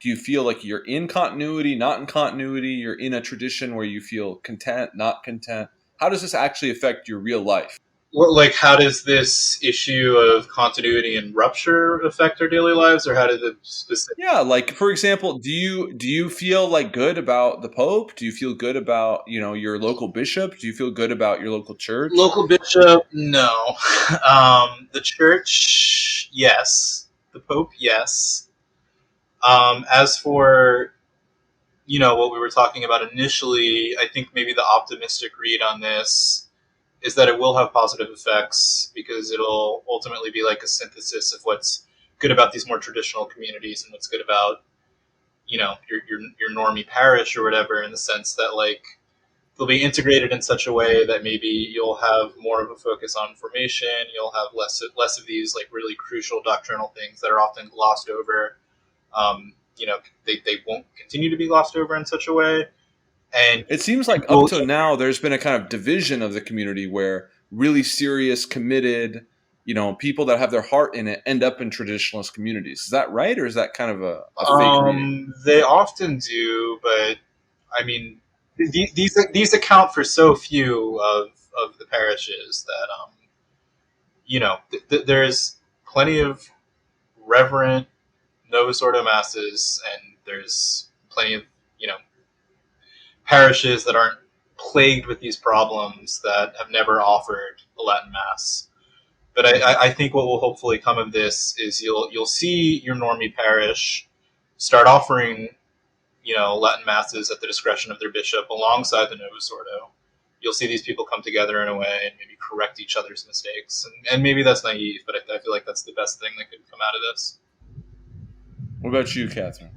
Do you feel like you're in continuity, not in continuity? You're in a tradition where you feel content, not content? How does this actually affect your real life? Well, like, how does this issue of continuity and rupture affect our daily lives, or how did the specific? Yeah, like for example, do you feel like good about the Pope? Do you feel good about your local bishop? Do you feel good about your local church? Local bishop, no. The church, yes. The Pope, yes. As for what we were talking about initially, I think maybe the optimistic read on this is that it will have positive effects, because it'll ultimately be like a synthesis of what's good about these more traditional communities and what's good about your normie parish or whatever, in the sense that, like, they'll be integrated in such a way that maybe you'll have more of a focus on formation. You'll have less of these like really crucial doctrinal things that are often glossed over. They won't continue to be glossed over in such a way. And it seems like up to now, there's been a kind of division of the community where really serious, committed, people that have their heart in it end up in traditionalist communities. Is that right, or is that kind of a fake reading? They often do, but I mean, these account for so few of the parishes that there's plenty of reverent Novus Ordo masses, and there's plenty of parishes that aren't plagued with these problems that have never offered a Latin Mass. But I think what will hopefully come of this is you'll see your normie parish start offering Latin Masses at the discretion of their bishop alongside the Novus Ordo. You'll see these people come together in a way and maybe correct each other's mistakes. And maybe that's naive, but I feel like that's the best thing that could come out of this. What about you, Catherine?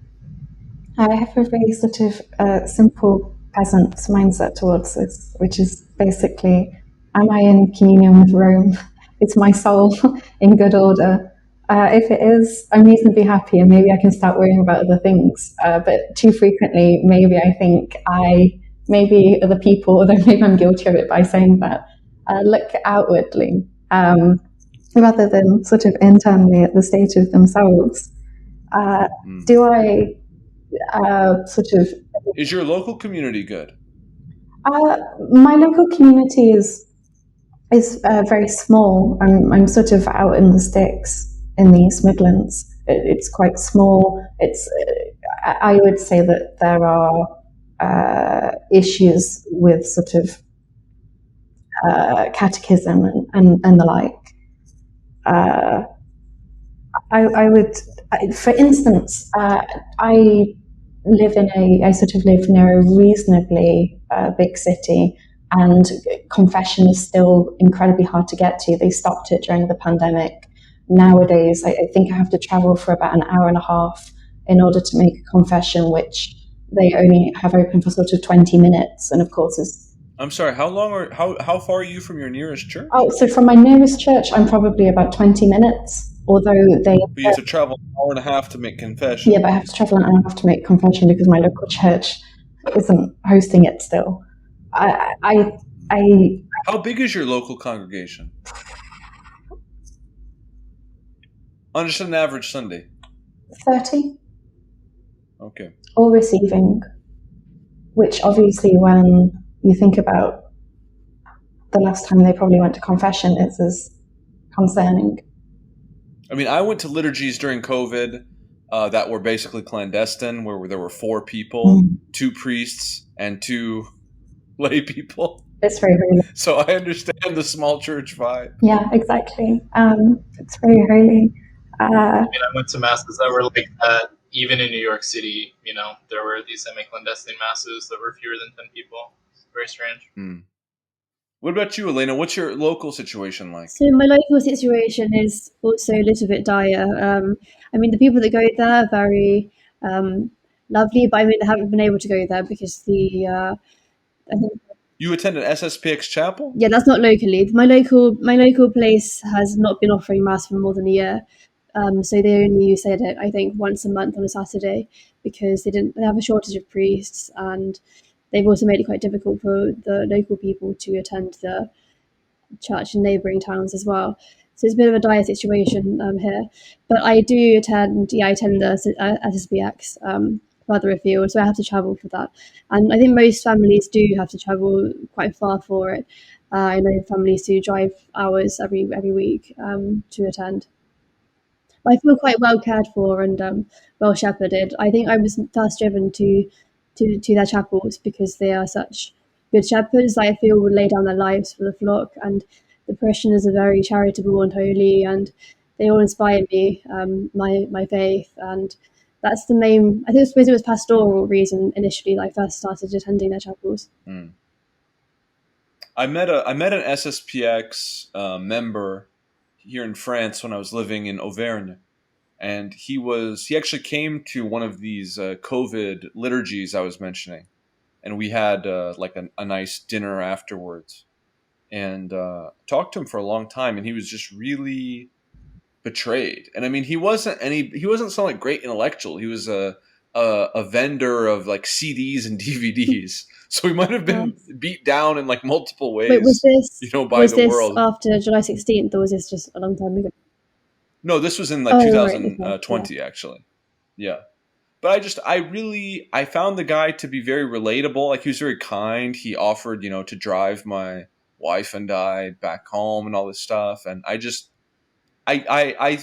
I have a very sort of simple peasant's mindset towards this, which is basically, am I in communion with Rome? Is my soul in good order? If it is, I'm reasonably happy, and maybe I can start worrying about other things. But too frequently, maybe I think maybe other people, although maybe I'm guilty of it by saying that, look outwardly rather than sort of internally at the state of themselves. Do I sort of... Is your local community good? My local community is very small. I'm sort of out in the sticks in the East Midlands. It's quite small. I would say that there are issues with sort of catechism and the like. I would, for instance, I sort of live near a reasonably big city, and confession is still incredibly hard to get to. They stopped it during the pandemic. Nowadays, I think I have to travel for about an hour and a half in order to make a confession, which they only have open for sort of 20 minutes. And of course, I'm sorry, how far are you from your nearest church? Oh, so from my nearest church, I'm probably about 20 minutes. Although But you have to travel an hour and a half to make confession. Yeah, but I have to travel an hour and a half to make confession because my local church isn't hosting it still. How big is your local congregation? On just an average Sunday? 30. Okay. All receiving, which obviously when you think about the last time they probably went to confession, it's as concerning. I mean, I went to liturgies during COVID that were basically clandestine, where there were 4 people, 2 priests, and 2 lay people. It's very holy. So I understand the small church vibe. Yeah, exactly. It's very holy. I went to masses that were like that. Even in New York City, there were these semi-clandestine masses that were fewer than 10 people. It's very strange. What about you, Elena? What's your local situation like? So my local situation is also a little bit dire. I mean, the people that go there are very lovely, but I mean, I haven't been able to go there because I think... You attend an SSPX chapel? Yeah, that's not locally. My local place has not been offering mass for more than a year. So they only said it, I think, once a month on a Saturday because they have a shortage of priests, and they've also made it quite difficult for the local people to attend the church in neighbouring towns as well. So it's a bit of a dire situation here. But I do attend, I attend the SSBX further afield, so I have to travel for that. And I think most families do have to travel quite far for it. I know families who drive hours every week to attend. I feel quite well cared for and well shepherded. I think I was first driven to their chapels because they are such good shepherds. I feel would lay down their lives for the flock, and the parishioners are very charitable and holy, and they all inspire me, my faith, and that's the main. I suppose it was pastoral reason initially that I first started attending their chapels. I met an SSPX member here in France when I was living in Auvergne, and he actually came to one of these COVID liturgies I was mentioning, and we had like a nice dinner afterwards, and talked to him for a long time, and he was just really betrayed. And I mean, he wasn't some like great intellectual. He was a vendor of like CDs and DVDs. So he might have been beat down in like multiple ways. Wait, was this by the world after July 16th, or was this just a long time ago? No, this was in like 2020 actually. Yeah. But I found the guy to be very relatable. Like, he was very kind. He offered, to drive my wife and I back home and all this stuff. And I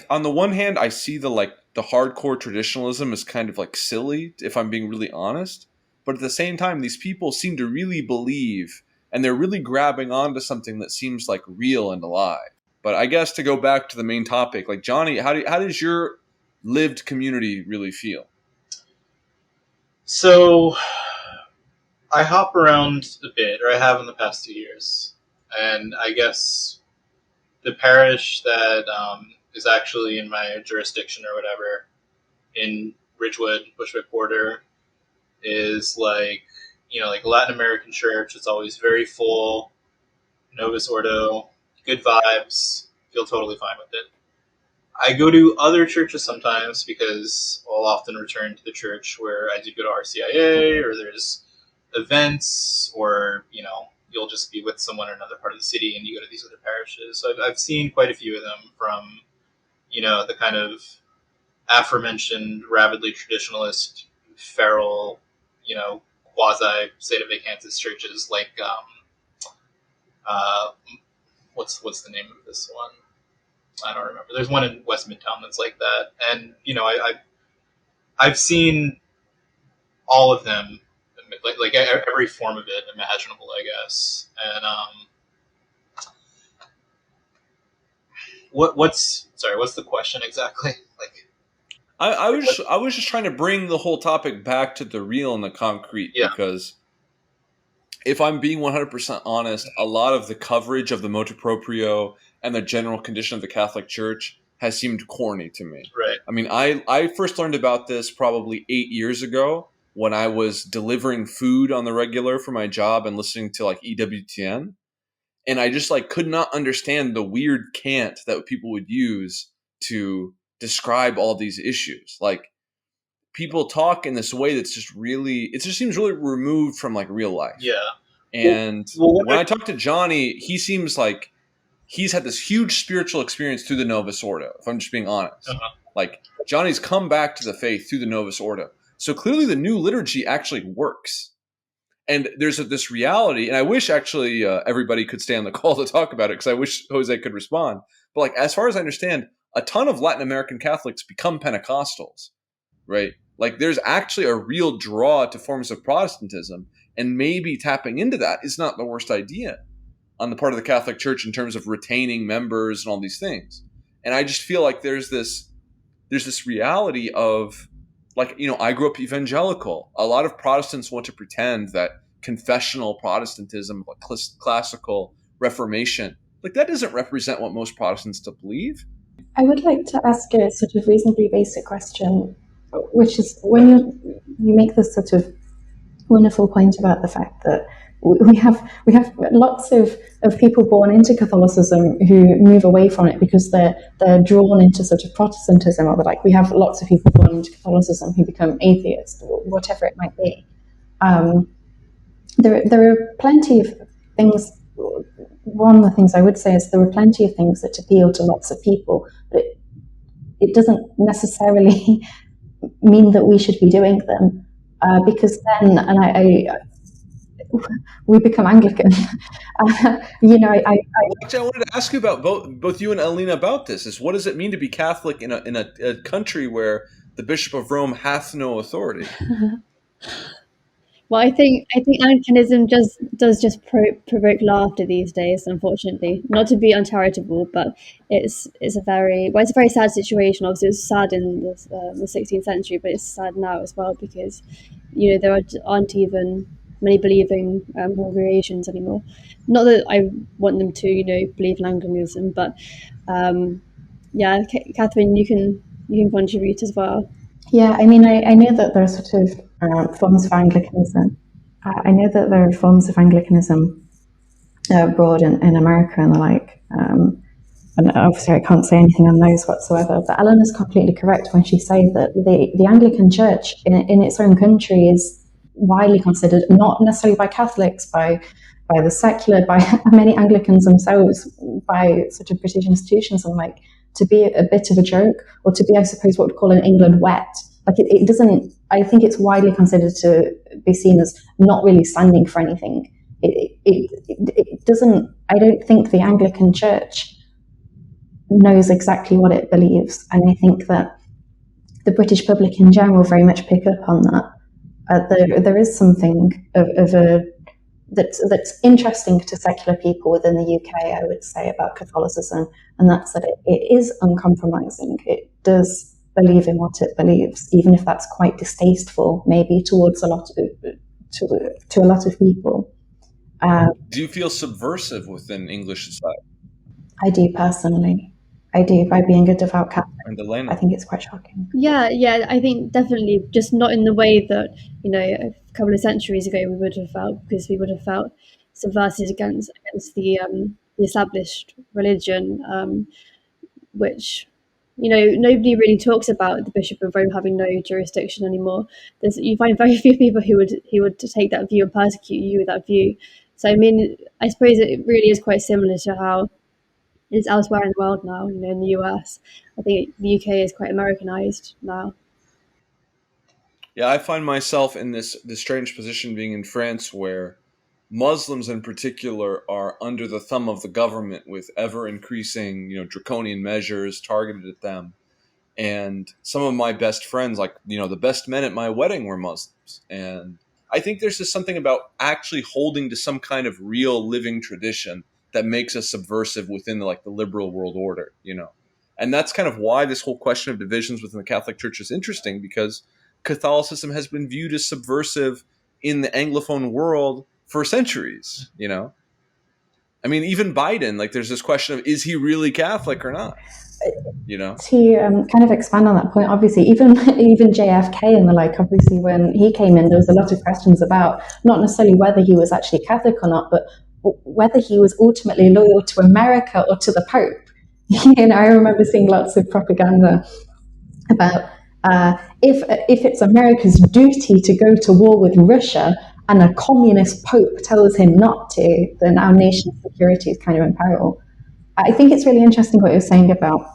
on the one hand, I see the hardcore traditionalism is kind of like silly, if I'm being really honest. But at the same time, these people seem to really believe, and they're really grabbing onto something that seems like real and alive. But I guess to go back to the main topic, like, Johnny, how does your lived community really feel? So I hop around a bit, or I have in the past 2 years. And I guess the parish that is actually in my jurisdiction or whatever, in Ridgewood, Bushwick border, is like a Latin American church. It's always very full, Novus Ordo, good vibes, feel totally fine with it. I go to other churches sometimes because I'll often return to the church where I did go to RCIA, or there's events, or you'll just be with someone in another part of the city and you go to these other parishes. So I've seen quite a few of them from the kind of aforementioned rabidly traditionalist, feral, quasi state of vacantis churches like what's the name of this one? I don't remember. There's one in West Midtown that's like that, and I've seen all of them, like every form of it imaginable, I guess. And what's the question exactly? Like, I was just trying to bring the whole topic back to the real and the concrete, because if I'm being 100% honest, a lot of the coverage of the motu proprio and the general condition of the Catholic Church has seemed corny to me. Right. I mean, I first learned about this probably 8 years ago when I was delivering food on the regular for my job and listening to like EWTN. And I just could not understand the weird cant that people would use to describe all these issues. Like, people talk in this way that's just really, it just seems really removed from like real life. Yeah. And when I talk to Johnny, he seems like he's had this huge spiritual experience through the Novus Ordo, if I'm just being honest. Uh-huh. Like, Johnny's come back to the faith through the Novus Ordo. So clearly the new liturgy actually works. And there's this reality, and I wish actually everybody could stay on the call to talk about it, because I wish Jose could respond. But like, as far as I understand, a ton of Latin American Catholics become Pentecostals, right? Like, there's actually a real draw to forms of Protestantism, and maybe tapping into that is not the worst idea on the part of the Catholic Church in terms of retaining members and all these things. And I just feel like there's this reality of, like, I grew up evangelical. A lot of Protestants want to pretend that confessional Protestantism, like classical Reformation, like, that doesn't represent what most Protestants believe. I would like to ask a sort of reasonably basic question, which is, when you make this sort of wonderful point about the fact that we have lots of people born into Catholicism who move away from it because they're drawn into sort of Protestantism, or like we have lots of people born into Catholicism who become atheists, or whatever it might be. There are plenty of things. One of the things I would say is there are plenty of things that appeal to lots of people, but it doesn't necessarily mean that we should be doing them, because then, we become Anglican. Actually, I wanted to ask you about both you and Alina about this. Is what does it mean to be Catholic in a country where the Bishop of Rome hath no authority? Well, I think Anglicanism does just provoke laughter these days. Unfortunately, not to be uncharitable, but it's a very sad situation. Obviously, it was sad in the 16th century, but it's sad now as well because there aren't even many believing congregations anymore. Not that I want them to believe in Anglicanism, but Catherine, you can contribute as well. Yeah, I mean, I know that there are sort of forms of Anglicanism. I know that there are forms of Anglicanism abroad in America and the like. And obviously, I can't say anything on those whatsoever. But Ellen is completely correct when she says that the Anglican Church in its own country is widely considered, not necessarily by Catholics, by the secular, by many Anglicans themselves, by sort of British institutions and like, to be a bit of a joke, or to be, I suppose, what we'd call in England wet. Like it doesn't. I think it's widely considered to be seen as not really standing for anything. It doesn't. I don't think the Anglican Church knows exactly what it believes, and I think that the British public in general very much pick up on that. There is something of a that's interesting to secular people within the UK, I would say, about Catholicism, and that's that it is uncompromising. It does believe in what it believes, even if that's quite distasteful, maybe towards a lot of people. Do you feel subversive within English society? I do personally. I do, by being a devout Catholic. And Elena? I think it's quite shocking. Yeah, I think definitely, just not in the way that a couple of centuries ago we would have felt, because we would have felt subversive against the established religion, which nobody really talks about the Bishop of Rome having no jurisdiction anymore. You find very few people who would take that view and persecute you with that view. So I mean, I suppose it really is quite similar to how it is elsewhere in the world now. In the US, I think the UK is quite Americanized now. Yeah, I find myself in this strange position being in France, where Muslims in particular are under the thumb of the government with ever increasing, draconian measures targeted at them. And some of my best friends, like, the best men at my wedding were Muslims. And I think there's just something about actually holding to some kind of real living tradition that makes us subversive within the liberal world order, And that's kind of why this whole question of divisions within the Catholic Church is interesting, because Catholicism has been viewed as subversive in the Anglophone world for centuries, I mean, even Biden, there's this question of, is he really Catholic or not? To kind of expand on that point, obviously, even JFK and the like, obviously, when he came in, there was a lot of questions about not necessarily whether he was actually Catholic or not, but whether he was ultimately loyal to America or to the Pope. I remember seeing lots of propaganda about if it's America's duty to go to war with Russia and a communist Pope tells him not to, then our nation's security is kind of in peril. I think it's really interesting what you're saying about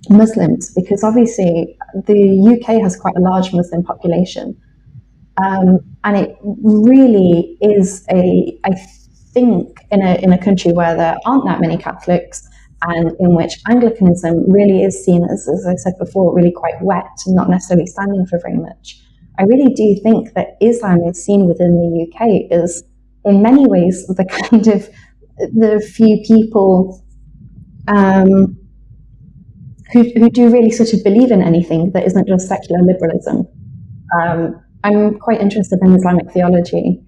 Muslims, because obviously the UK has quite a large Muslim population, and it really is I think in a country where there aren't that many Catholics, and in which Anglicanism really is seen as I said before, really quite wet and not necessarily standing for very much. I really do think that Islam is seen within the UK as, in many ways, the kind of the few people who do really sort of believe in anything that isn't just secular liberalism. I'm quite interested in Islamic theology,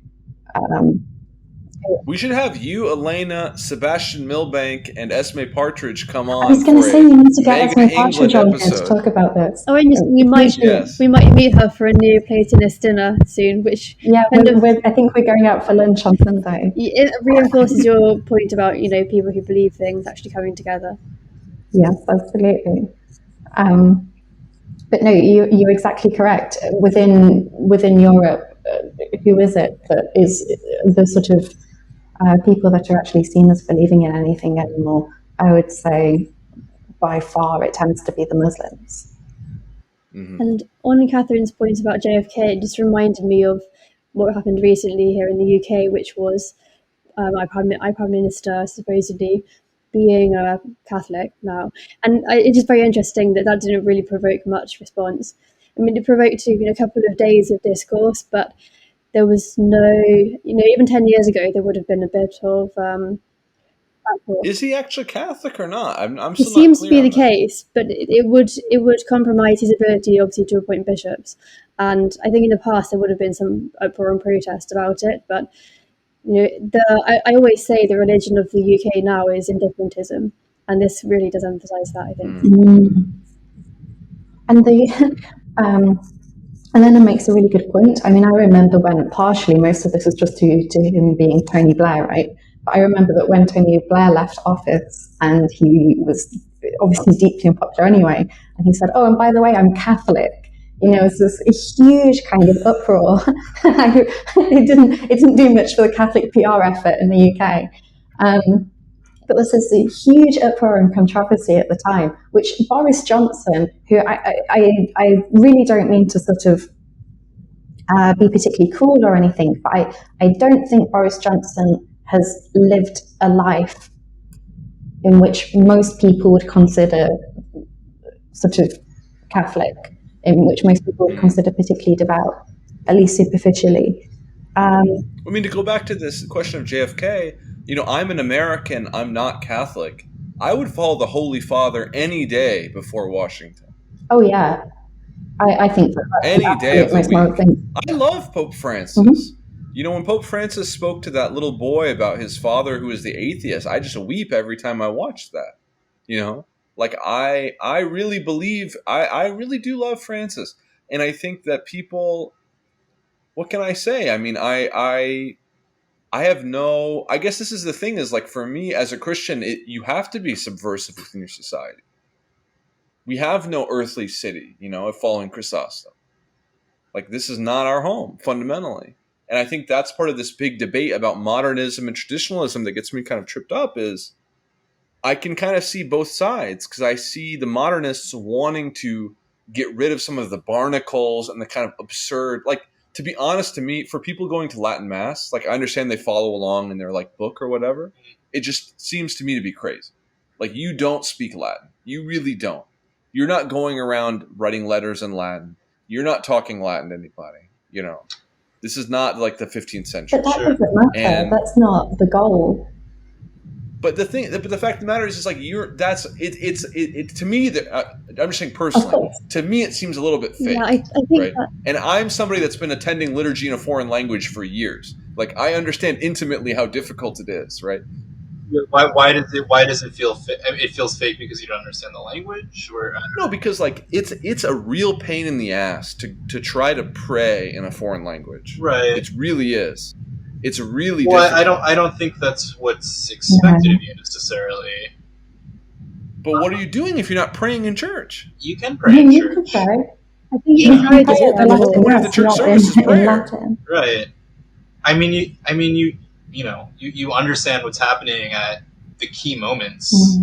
We should have you, Elena, Sebastian Milbank, and Esme Partridge come I on was going to for say a we need to get Mega Esme Partridge England on here to episode. talk about this. Oh, and we Yes. might meet her for a Neoplatonist dinner soon, which Yeah, kind of I think we're going out for lunch on Sunday. it reinforces your point about people who believe things actually coming together. Yes, absolutely. But no, you're exactly correct. Within Europe, who is it that is the sort of people that are actually seen as believing in anything anymore? I would say by far it tends to be the Muslims. Mm-hmm. And on Catherine's point about JFK, it just reminded me of what happened recently here in the UK, which was our Prime Minister supposedly being a Catholic now. And it's just very interesting that didn't really provoke much response. I mean, it provoked a couple of days of discourse, but there was no, even 10 years ago, there would have been a bit of Is he actually Catholic or not? I'm it still not seems to clear be on the that. case, but it would compromise his ability, obviously, to appoint bishops. And I think in the past there would have been some uproar and protest about it. But I always say the religion of the UK now is indifferentism, and this really does emphasise that, I think. And Elena makes a really good point. I mean, I remember when partially most of this is just due to him being Tony Blair, right? But I remember that when Tony Blair left office, and he was obviously deeply unpopular anyway, and he said, "Oh, and by the way, I'm Catholic." It's this huge kind of uproar. It didn't do much for the Catholic PR effort in the UK. But there was this huge uproar and controversy at the time, which Boris Johnson, who I really don't mean to sort of be particularly cruel or anything, but I don't think Boris Johnson has lived a life in which most people would consider sort of Catholic, in which most people would consider particularly devout, at least superficially. I mean, to go back to this question of JFK, I'm an American, I'm not Catholic. I would follow the Holy Father any day before Washington. Oh, yeah. I think that's any day of the week. Thing. I love Pope Francis. Mm-hmm. When Pope Francis spoke to that little boy about his father who is the atheist, I just weep every time I watch that. I really believe, I really do love Francis. And I think that people, what can I say? I mean, I have no, I guess this is the thing is for me as a Christian, you have to be subversive within your society. We have no earthly city, following Chrysostom. This is not our home, fundamentally. And I think that's part of this big debate about modernism and traditionalism that gets me kind of tripped up is I can kind of see both sides because I see the modernists wanting to get rid of some of the barnacles and the kind of absurd, to be honest, to me, for people going to Latin Mass, I understand they follow along in their book or whatever. It just seems to me to be crazy. You don't speak Latin. You really don't. You're not going around writing letters in Latin. You're not talking Latin to anybody. This is not the 15th century. But that doesn't matter. And that's not the goal. But the fact of the matter is, it's to me that I'm just saying personally. To me, it seems a little bit fake. Yeah, I think right? And I'm somebody that's been attending liturgy in a foreign language for years. I understand intimately how difficult it is, right? Why does it feel fake? I mean, it feels fake because you don't understand the language, or no, because it's a real pain in the ass to try to pray in a foreign language. Right. It really is. It's really difficult. I don't think that's what's expected of you necessarily. But what are you doing if you're not praying in church? You can pray in church. You can pray. I think you can pray. The whole point of the church service is prayer. Right. I mean, you understand what's happening at the key moments,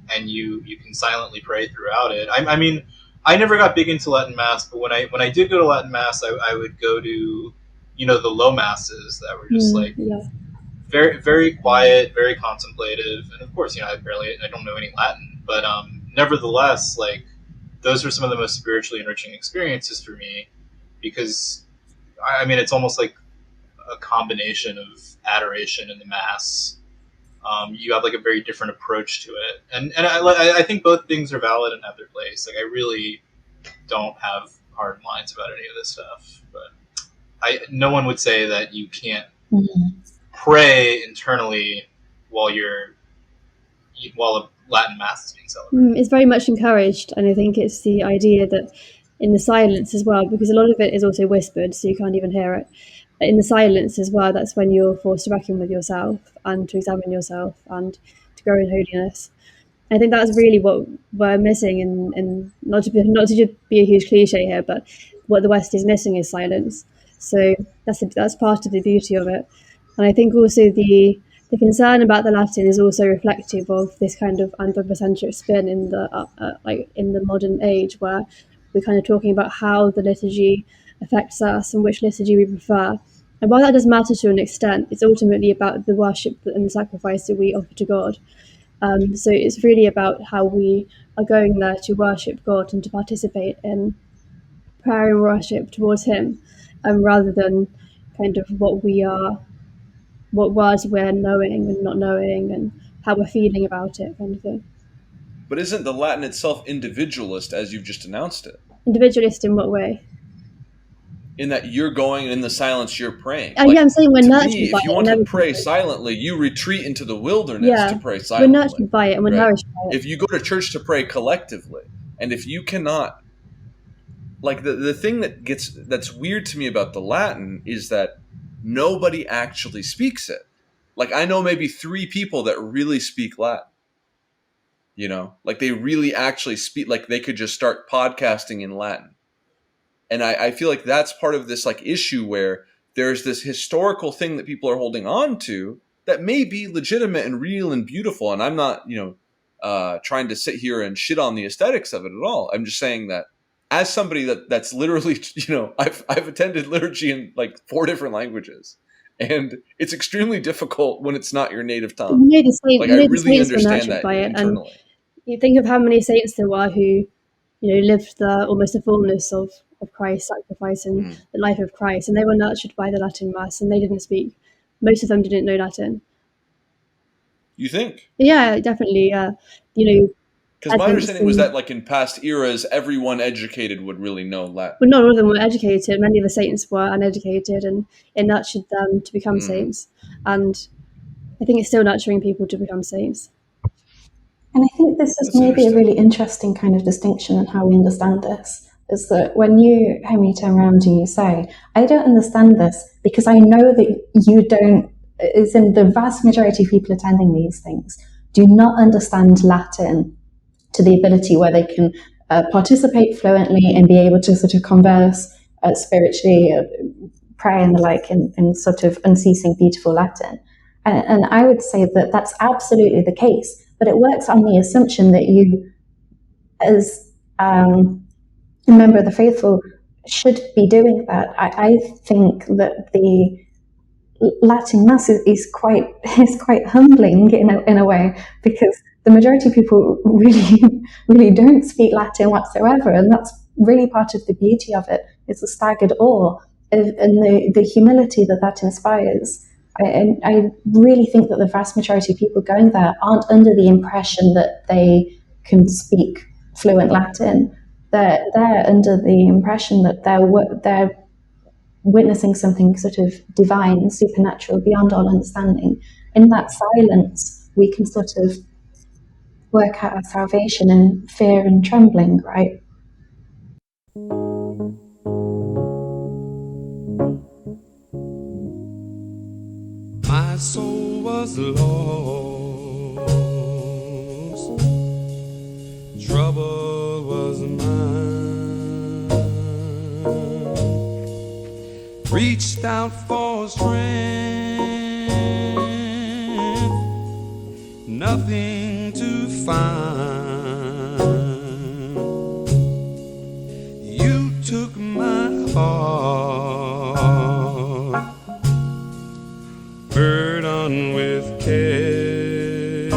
and you can silently pray throughout it. I mean, I never got big into Latin Mass, but when I did go to Latin Mass, I would go to the low masses that were just very, very quiet, very contemplative, and of course, I don't know any Latin, but nevertheless, those were some of the most spiritually enriching experiences for me, because I mean, it's almost like a combination of adoration in the Mass. You have a very different approach to it, and I think both things are valid and have their place. I really don't have hard lines about any of this stuff, but no one would say that you can't pray internally while a Latin Mass is being celebrated. It's very much encouraged, and I think it's the idea that in the silence as well, because a lot of it is also whispered, so you can't even hear it. But in the silence as well, that's when you're forced to reckon with yourself and to examine yourself and to grow in holiness. I think that's really what we're missing, in not to be a huge cliche here, but what the West is missing is silence. So that's part of the beauty of it, and I think also the concern about the Latin is also reflective of this kind of anthropocentric spin in the modern age, where we're kind of talking about how the liturgy affects us and which liturgy we prefer. And while that does matter to an extent, it's ultimately about the worship and the sacrifice that we offer to God. So it's really about how we are going there to worship God and to participate in prayer and worship towards Him, rather than kind of what words we're knowing and not knowing and how we're feeling about it, kind of thing. But isn't the Latin itself individualist, as you've just announced it? Individualist in what way? In that you're going in the silence, you're praying. Yeah, I'm saying we're nurtured by it. If you want to pray silently, you retreat into the wilderness to pray silently. We're nurtured by it and we're nourished by it. If you go to church to pray collectively, and if you cannot, like the thing that's weird to me about the Latin is that nobody actually speaks it. Like I know maybe 3 people that really speak Latin. You know, like they really actually speak, like they could just start podcasting in Latin. And I feel like that's part of this like issue where there's this historical thing that people are holding on to that may be legitimate and real and beautiful. And I'm not, trying to sit here and shit on the aesthetics of it at all. I'm just saying that as somebody that's literally, I've attended liturgy in like 4 different languages, and it's extremely difficult when it's not your native tongue. I really understand that internally. And you think of how many saints there were who, lived almost the fullness of Christ's sacrifice and the life of Christ, and they were nurtured by the Latin Mass, and they didn't speak. Most of them didn't know Latin. You think? Yeah, definitely. Because my understanding was that, like in past eras, everyone educated would really know Latin. But not all of them were educated. Many of the saints were uneducated, and it nurtured them to become saints. And I think it's still nurturing people to become saints. And I think this is maybe a really interesting kind of distinction in how we understand this, is that when you, Henry, turn around and you say, I don't understand this because I know that you don't, as in the vast majority of people attending these things, do not understand Latin to the ability where they can participate fluently and be able to sort of converse spiritually, pray and the like in sort of unceasing, beautiful Latin. And I would say that that's absolutely the case. But it works on the assumption that you, as a member of the faithful, should be doing that. I think that the Latin Mass is quite humbling in a way, because the majority of people really don't speak Latin whatsoever, and that's really part of the beauty of it. It's a staggered awe and the humility that inspires. I really think that the vast majority of people going there aren't under the impression that they can speak fluent Latin. They're under the impression that they're witnessing something sort of divine, supernatural, beyond all understanding. In that silence, we can sort of work out our salvation in fear and trembling, right? My soul was lost, trouble was mine, reached out for strength, nothing to find. You took my heart, burdened with care,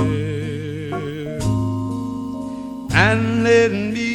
and let me